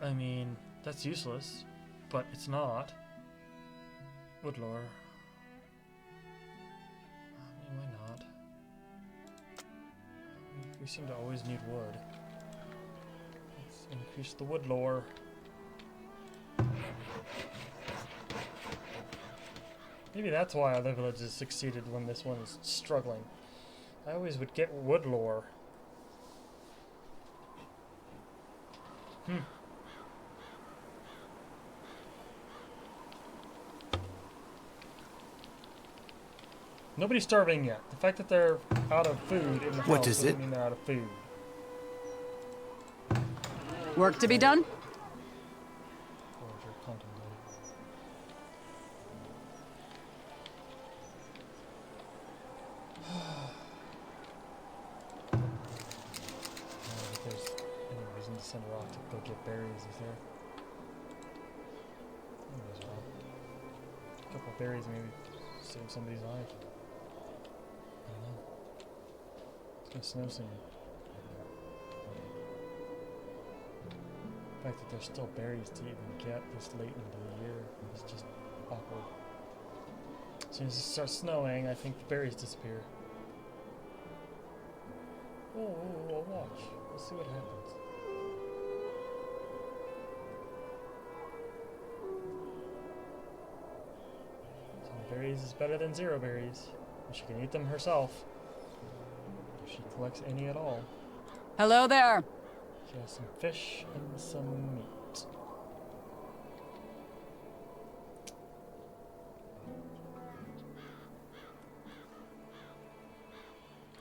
I mean, that's useless, but it's not. Woodlore. I mean, why not? We seem to always need wood. Let's increase the wood lore. Maybe that's why other villages succeeded when this one is struggling. I always would get wood lore. Nobody's starving yet. The fact that they're out of food in the What house is doesn't it? mean they're out of food. Work to be done? Forager contemplate. go get berries, is there? Might as well. A couple of berries maybe save somebody's life. I don't know. It's gonna snow soon. The fact that there's still berries to even get this late into the year is just awkward. As soon as it starts snowing, I think the berries disappear. Oh, watch. Let's see what happens. Some berries is better than 0 berries. And she can eat them herself. If she collects any at all. Hello there. She has some fish and some meat.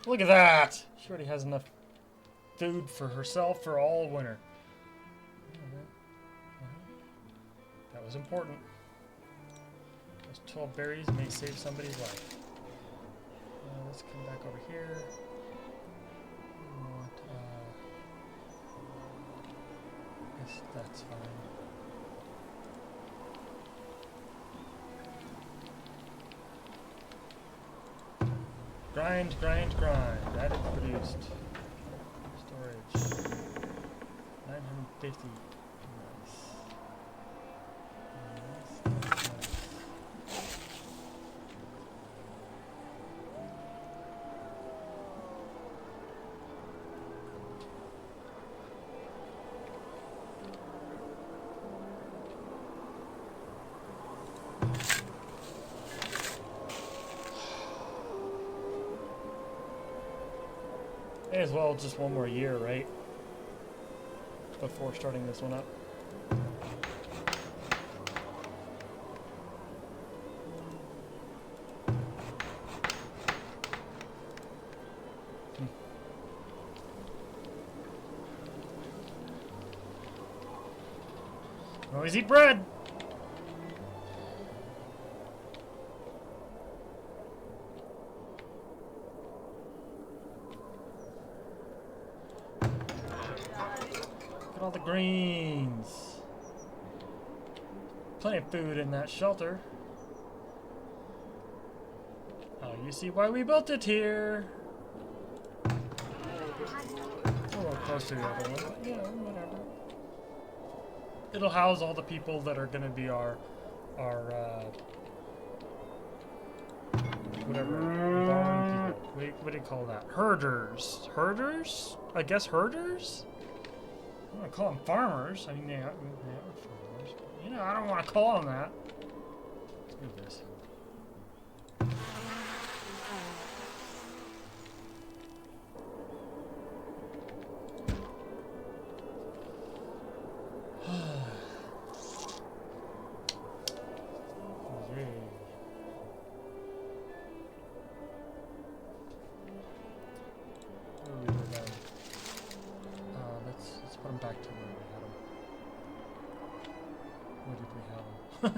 Look at that! She already has enough food for herself for all winter. That was important. Those 12 berries may save somebody's life. Let's come back over here. We want, I guess that's fine. Grind, grind, grind. Added produced. Storage. 950. Nice. Nice. May as well just one more year, right? Before starting this one up. Always eat bread! All the greens. Plenty of food in that shelter. Oh, you see why we built it here. A little close to the other one, but yeah, whatever. It'll house all the people that are gonna be our whatever, barn people. What do you call that? Herders. Herders? I guess herders? I don't want to call them farmers. I mean, they are farmers. But, you know, I don't want to call them that. Let's do this. Yay. What are we doing now? Let's put them back to where we had them. Where did we have them?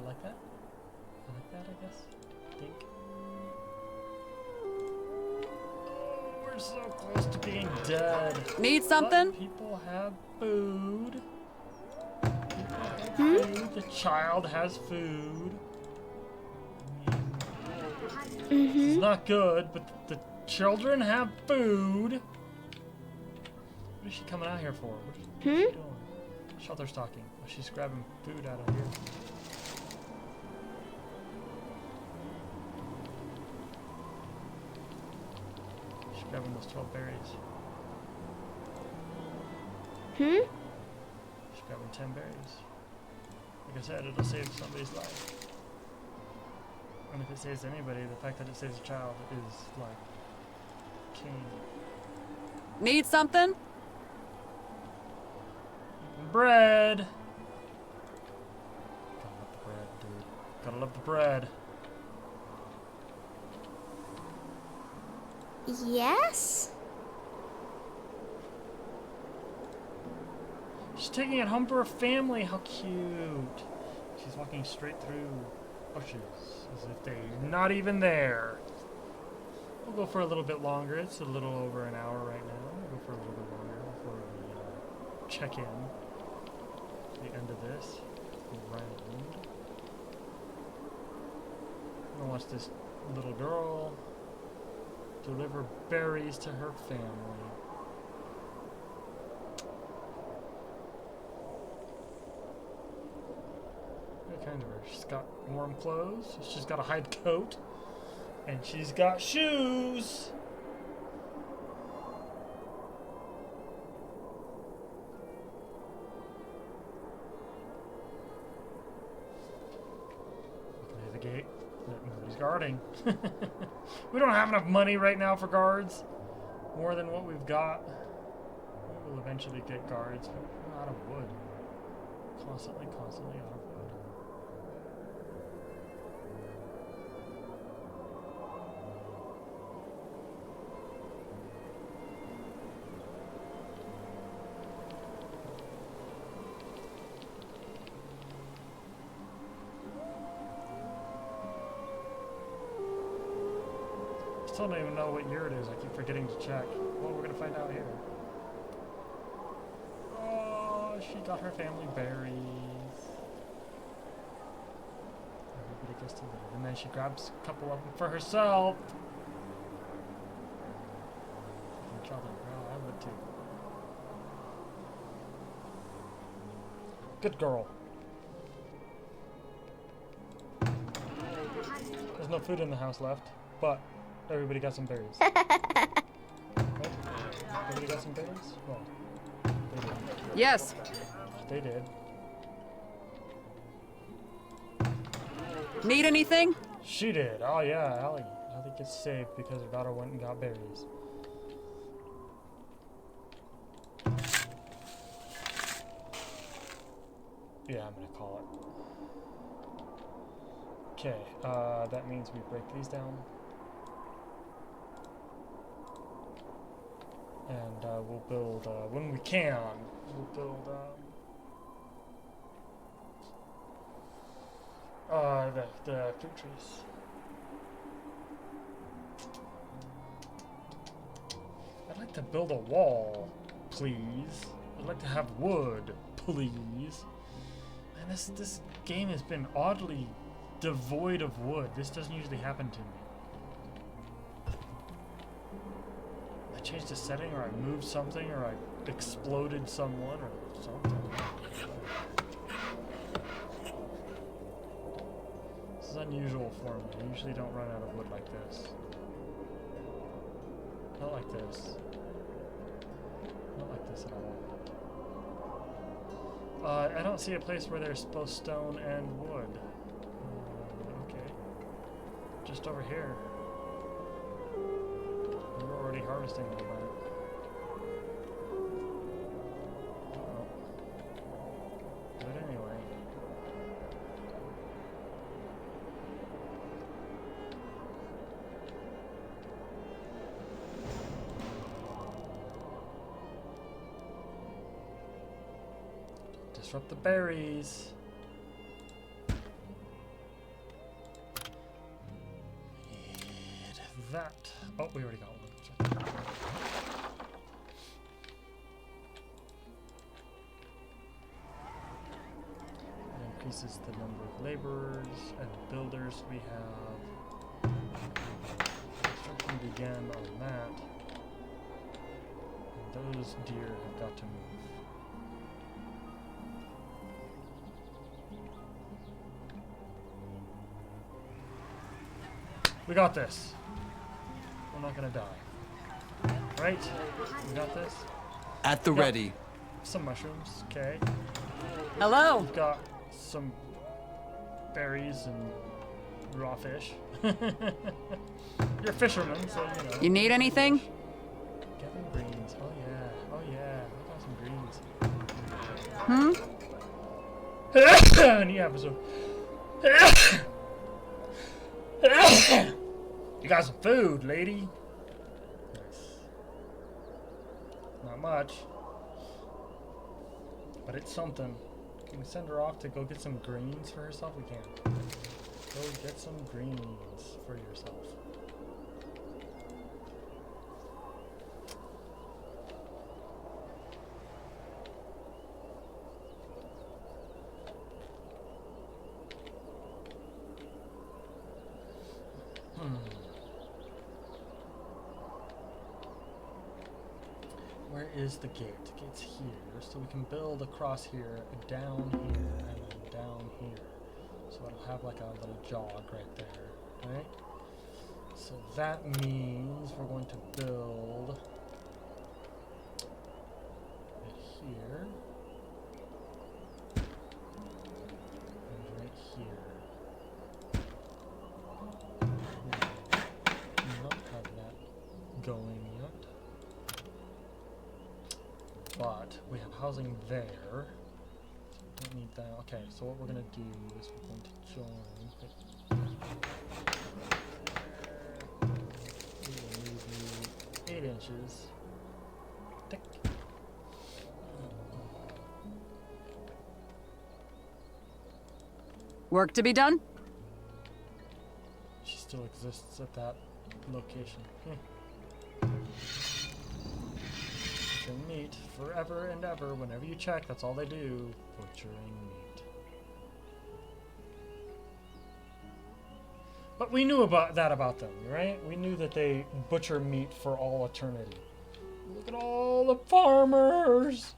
Like that? Like that, I guess? I think. Oh, we're so close to being dead. Need something? But people have food. People have food. The child has food. I mean, this is not good, but the children have food. What is she coming out here for? What is she doing? Shelter stocking. Oh, she's grabbing food out of here. She's grabbing those 12 berries. She's grabbing 10 berries. Like I said, it'll save somebody's life. And if it saves anybody, the fact that it saves a child is like king. Need something? Bread! Gotta love the bread, dude. Gotta love the bread. Yes? She's taking it home for her family. How cute. She's walking straight through bushes as if they're not even there. We'll go for a little bit longer. It's a little over an hour right now. We'll go for a little bit longer before we check in. The end of this round. I'm gonna watch this little girl deliver berries to her family. What kind of her? She's got warm clothes. She's got a hide coat. And she's got shoes. Near the gate. Nobody's guarding. We don't have enough money right now for guards. More than what we've got. We'll eventually get guards. But we're out of wood. Constantly out of wood. I still don't even know what year it is. I keep forgetting to check. Well, we're gonna find out here. Oh, she got her family berries. Everybody gets to live. And then she grabs a couple of them for herself. Oh, I would too. Good girl. There's no food in the house left, but everybody got some berries. Right? Everybody got some berries? Well, they did. Yes. They did. Need anything? She did. Oh yeah, Allie gets saved because her daughter went and got berries. Yeah, I'm gonna call it. Okay, that means we break these down. And we'll build, when we can, we'll build, the fruit trees. I'd like to build a wall, please. I'd like to have wood, please. Man, this game has been oddly devoid of wood. This doesn't usually happen to me. I changed a setting, or I moved something, or I exploded someone, or something. This is unusual for me. I usually don't run out of wood like this. Not like this. Not like this at all. I don't see a place where there's both stone and wood. Okay. Just over here. We're already harvesting all that. Oh. But anyway. Disrupt the berries. Need that. Oh, we already got one. It increases the number of laborers and builders we have. Construction began on that. And those deer have got to move. We got this. We're not gonna die. Right? We got this? At the ready. Some mushrooms, okay. Hello. We've got some berries and raw fish. You're a fisherman, so you know. You need anything? Get them greens. Oh yeah. Oh yeah. We got some greens. Hmm? New episode. You got some food, lady. Nice. Not much, but it's something. Can we send her off to go get some greens for herself? We can. Go get some greens for yourself. is the gate? The gate's here, so we can build across here, down here, and then down here. So it'll have like a little jog right there, right? So that means we're going to build it here. And right here. We don't have that going yet. But we have housing there. So we don't need that. Okay, so what we're going to do is we're going to join. We will move you 8 inches. Tick. Work to be done? She still exists at that location. Butchering meat forever and ever. Whenever you check, that's all they do. Butchering meat. But we knew about them, right? We knew that they butcher meat for all eternity. Look at all the farmers!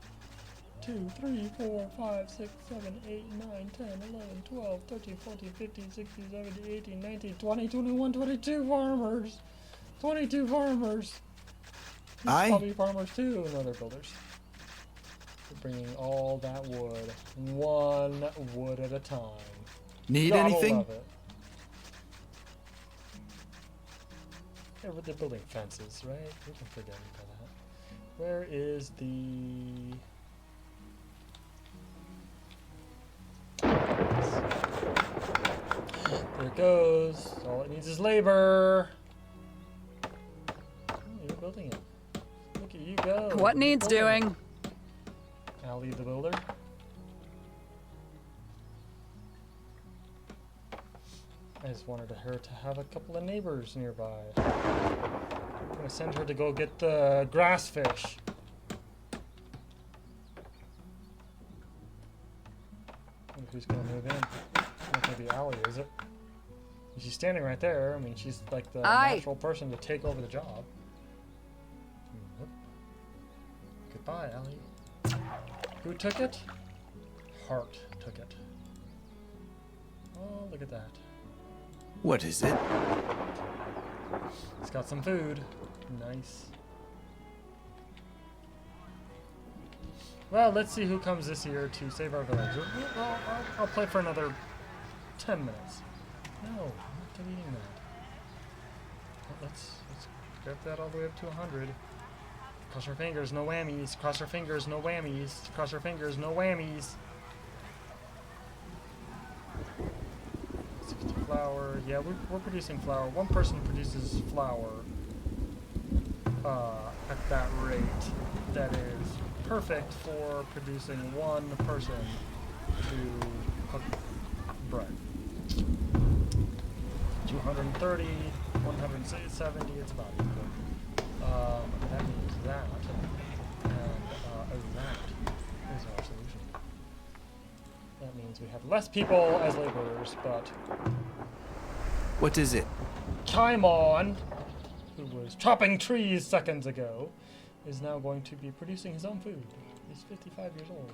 2, 3, 4, 5, 6, 7, 8, 9, 10, 11, 12, 13, 14, 15, 16, 17, 18, 19, 20, 21, 22 farmers! 22 farmers! These are probably farmers too, and other builders. They're bringing all that wood, one wood at a time. Need Gotta anything? love it. Yeah, but they're building fences, right? We can forget about that. Where is the... There it goes. All it needs is labor. Oh, you're building it. Look at you go. What needs doing? Allie the builder. I just wanted her to have a couple of neighbors nearby. I'm gonna send her to go get the grass fish. Who's gonna move in? Not gonna be Allie, is it? She's standing right there. I mean, she's like the natural person to take over the job. Goodbye, Allie. Who took it? Hart took it. Oh, look at that. What is it? It's got some food. Nice. Well, let's see who comes this year to save our village. I'll play for another 10 minutes. No, I'm not deleting that. Well, let's grab that all the way up to 100. Cross our fingers, no whammies. Cross our fingers, no whammies. Cross our fingers, no whammies. 60 flour. Yeah, we're producing flour. One person produces flour at that rate. That is perfect for producing one person to cook bread. 230, 170, it's about equal. That means that, and that is our solution. That means we have less people as laborers, but What is it? Kaimon, who was chopping trees seconds ago, is now going to be producing his own food. He's 55 years old.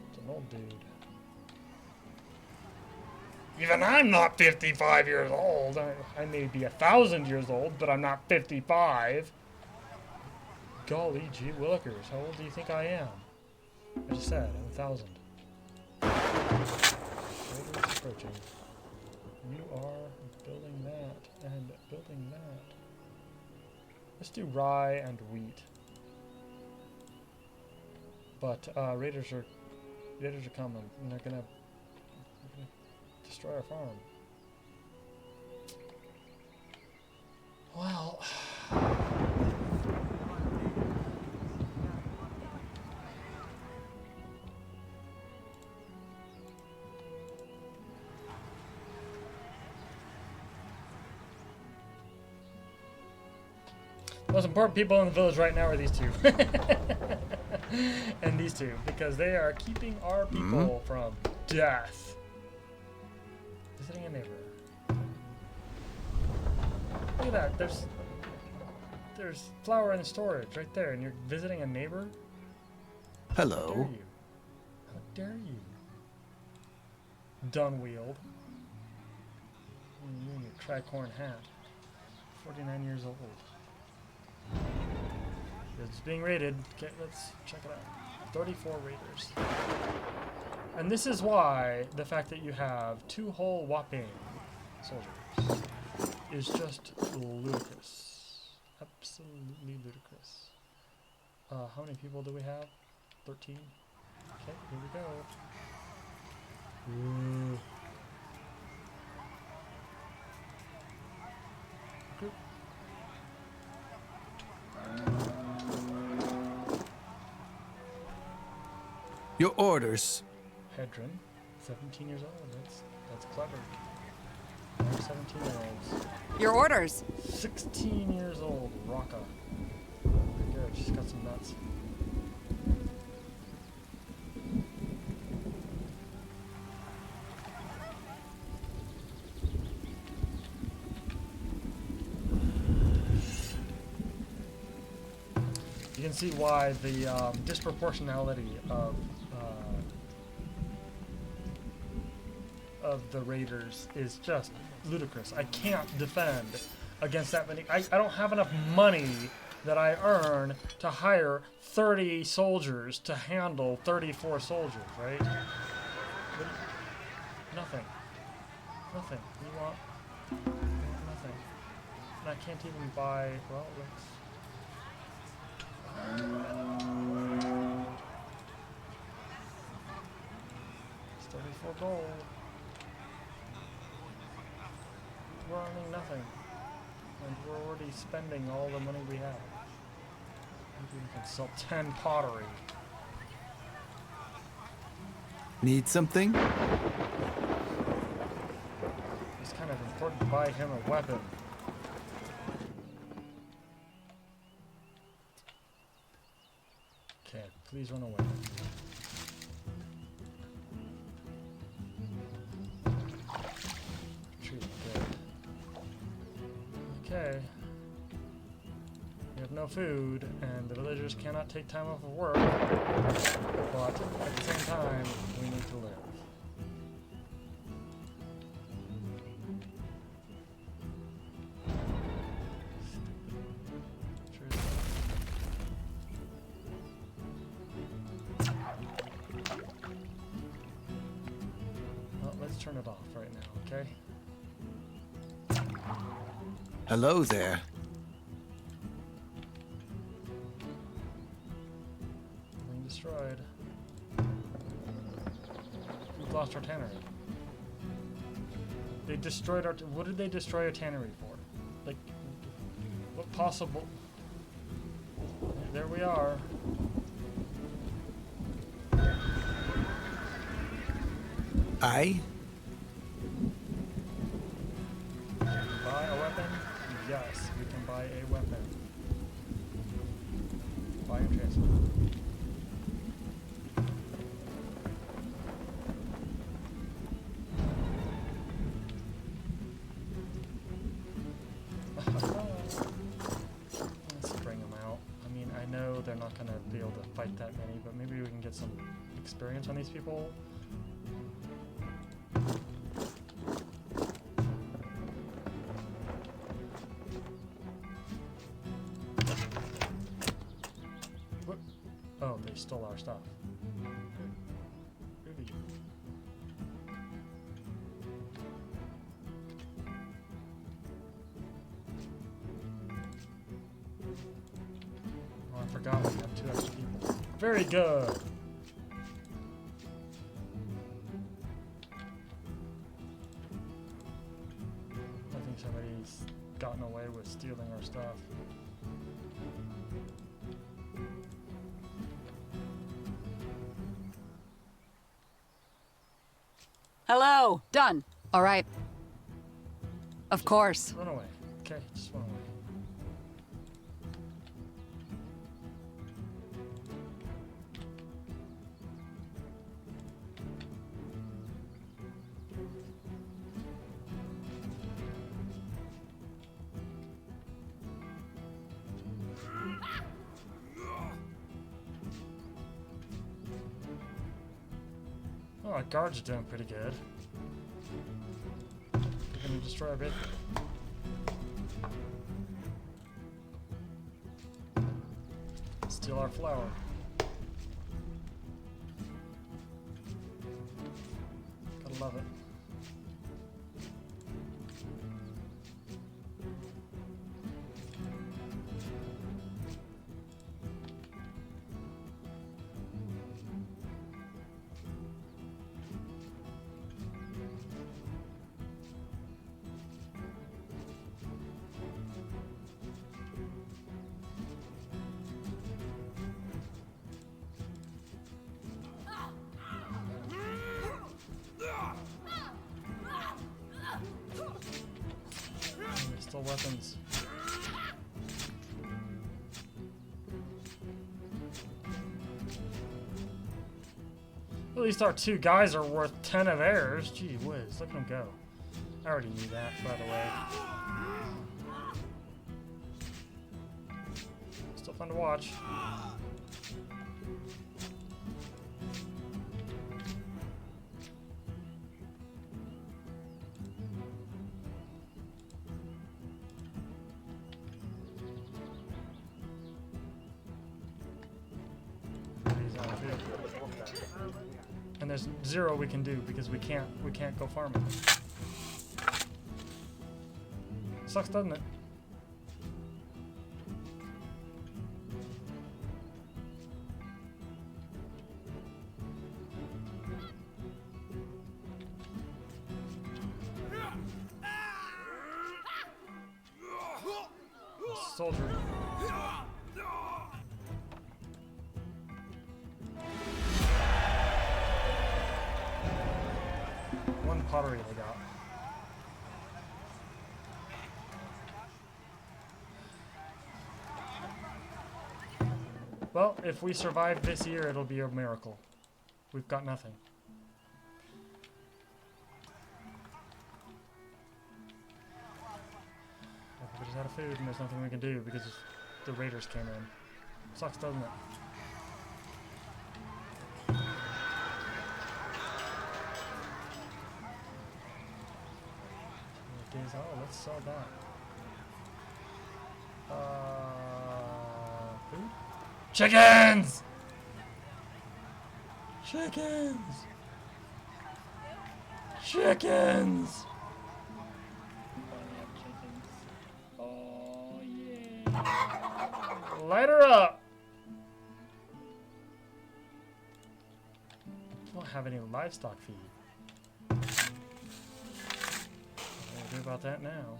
It's an old dude. Even I'm not 55 years old. I may be 1,000 years old, but I'm not 55. Golly gee willikers, how old do you think I am? I just said, I'm 1,000. Shoulder's approaching. You are building that and building that. Let's do rye and wheat. But raiders are coming, and they're gonna destroy our farm. Well, the most important people in the village right now are these two. And these two, because they are keeping our people from death. Visiting a neighbor. Look at that, There's flour in storage right there, and you're visiting a neighbor? How dare Hello. you? How dare you? Dunwield. You and your tricorn hat. 49 years old. It's being raided. Okay, let's check it out. 34 raiders. And this is why the fact that you have 2 whole whopping soldiers is just ludicrous. Absolutely ludicrous. How many people do we have? 13. Okay, here we go. Ooh. Group. Your orders. Hedron, 17 years old. That's clever. They're 17-year-olds. Your orders. 16 years old, Rocca. Pretty good. She's got some nuts. You can see why the disproportionality of the raiders is just ludicrous. I can't defend against that many. I don't have enough money that I earn to hire 30 soldiers to handle 34 soldiers, right? Nothing. Nothing. You want nothing. And I can't even buy, well, let's... It's 34 gold. We're earning nothing. And we're already spending all the money we have. Maybe we can sell 10 pottery. Need something? It's kind of important to buy him a weapon. Okay, please run away. Retreat, good. Okay. We have no food, and the villagers cannot take time off of work, but at the same time, we need to live. Well, let's turn it off right now, okay? Hello there. Being destroyed. We've lost our tannery. They destroyed our... What did they destroy a tannery for? Like, what possible... There we are. I? Buy a weapon? Yes, we can buy a weapon. Buy and transfer. Let's bring them out. I mean, I know they're not going to be able to fight that many, but maybe we can get some experience on these people. What? Oh, they stole our stuff. Really? Oh, I forgot we have 2 extra people. Very good. I think somebody's gotten away with stealing our stuff. Hello. Done. All right. Of course. Run away. Okay, just run away. Oh, our guards are doing pretty good. We're gonna destroy our bit. Steal our flour. Gotta love it. Still weapons. At least our 2 guys are worth 10 of theirs. Gee whiz, look at them go. I already knew that, by the way. Still fun to watch. And there's 0 we can do because we can't go farming. Sucks, doesn't it? Soldier. One pottery they got. Well, if we survive this year, it'll be a miracle. We've got nothing. Everybody's out of food, and there's nothing we can do because the raiders came in. Sucks, doesn't it? Oh, let's sell that. Food? Chickens! Chickens! Chickens! Oh, yeah. Light her up! I don't have any livestock feed. What do we do about that now?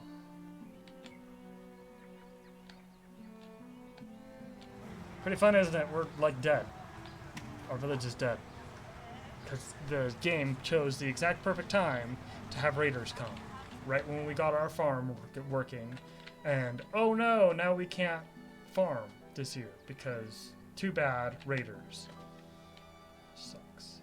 Pretty fun, isn't it? We're like dead. Our village is dead. Because the game chose the exact perfect time to have raiders come. Right when we got our farm working. And oh no, now we can't farm this year because too bad, raiders. Sucks.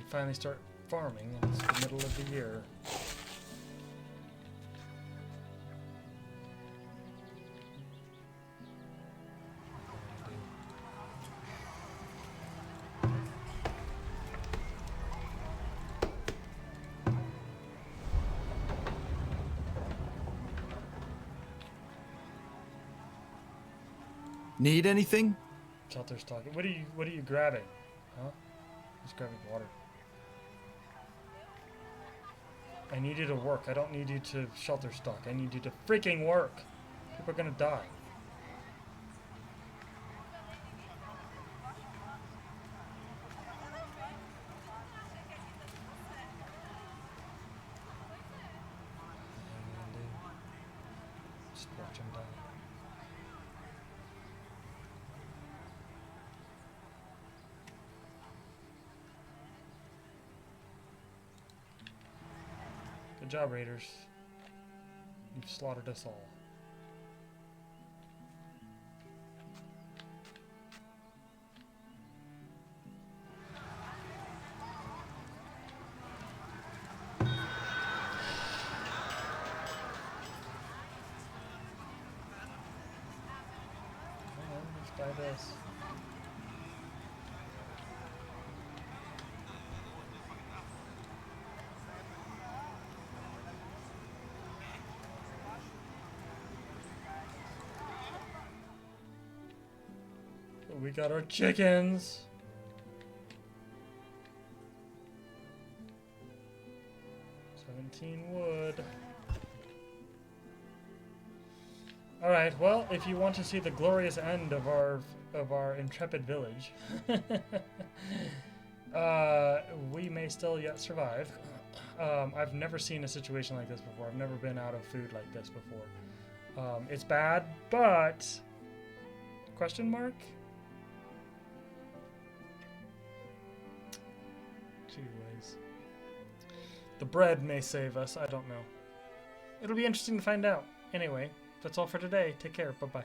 Finally start farming, and it's the middle of the year. Need anything? Shelter's talking. What are you grabbing? Huh? Just grabbing water. I need you to work. I don't need you to shelter stock. I need you to freaking work. People are gonna die. Just watch them die. Good job, Raiders. You've slaughtered us all. Let's buy this. We got our chickens. Wood. All right. Well, if you want to see the glorious end of our intrepid village, we may still yet survive. I've never seen a situation like this before. I've never been out of food like this before. It's bad, but question mark. Two ways. The bread may save us. I don't know. It'll be interesting to find out. Anyway, that's all for today. Take care. Bye-bye.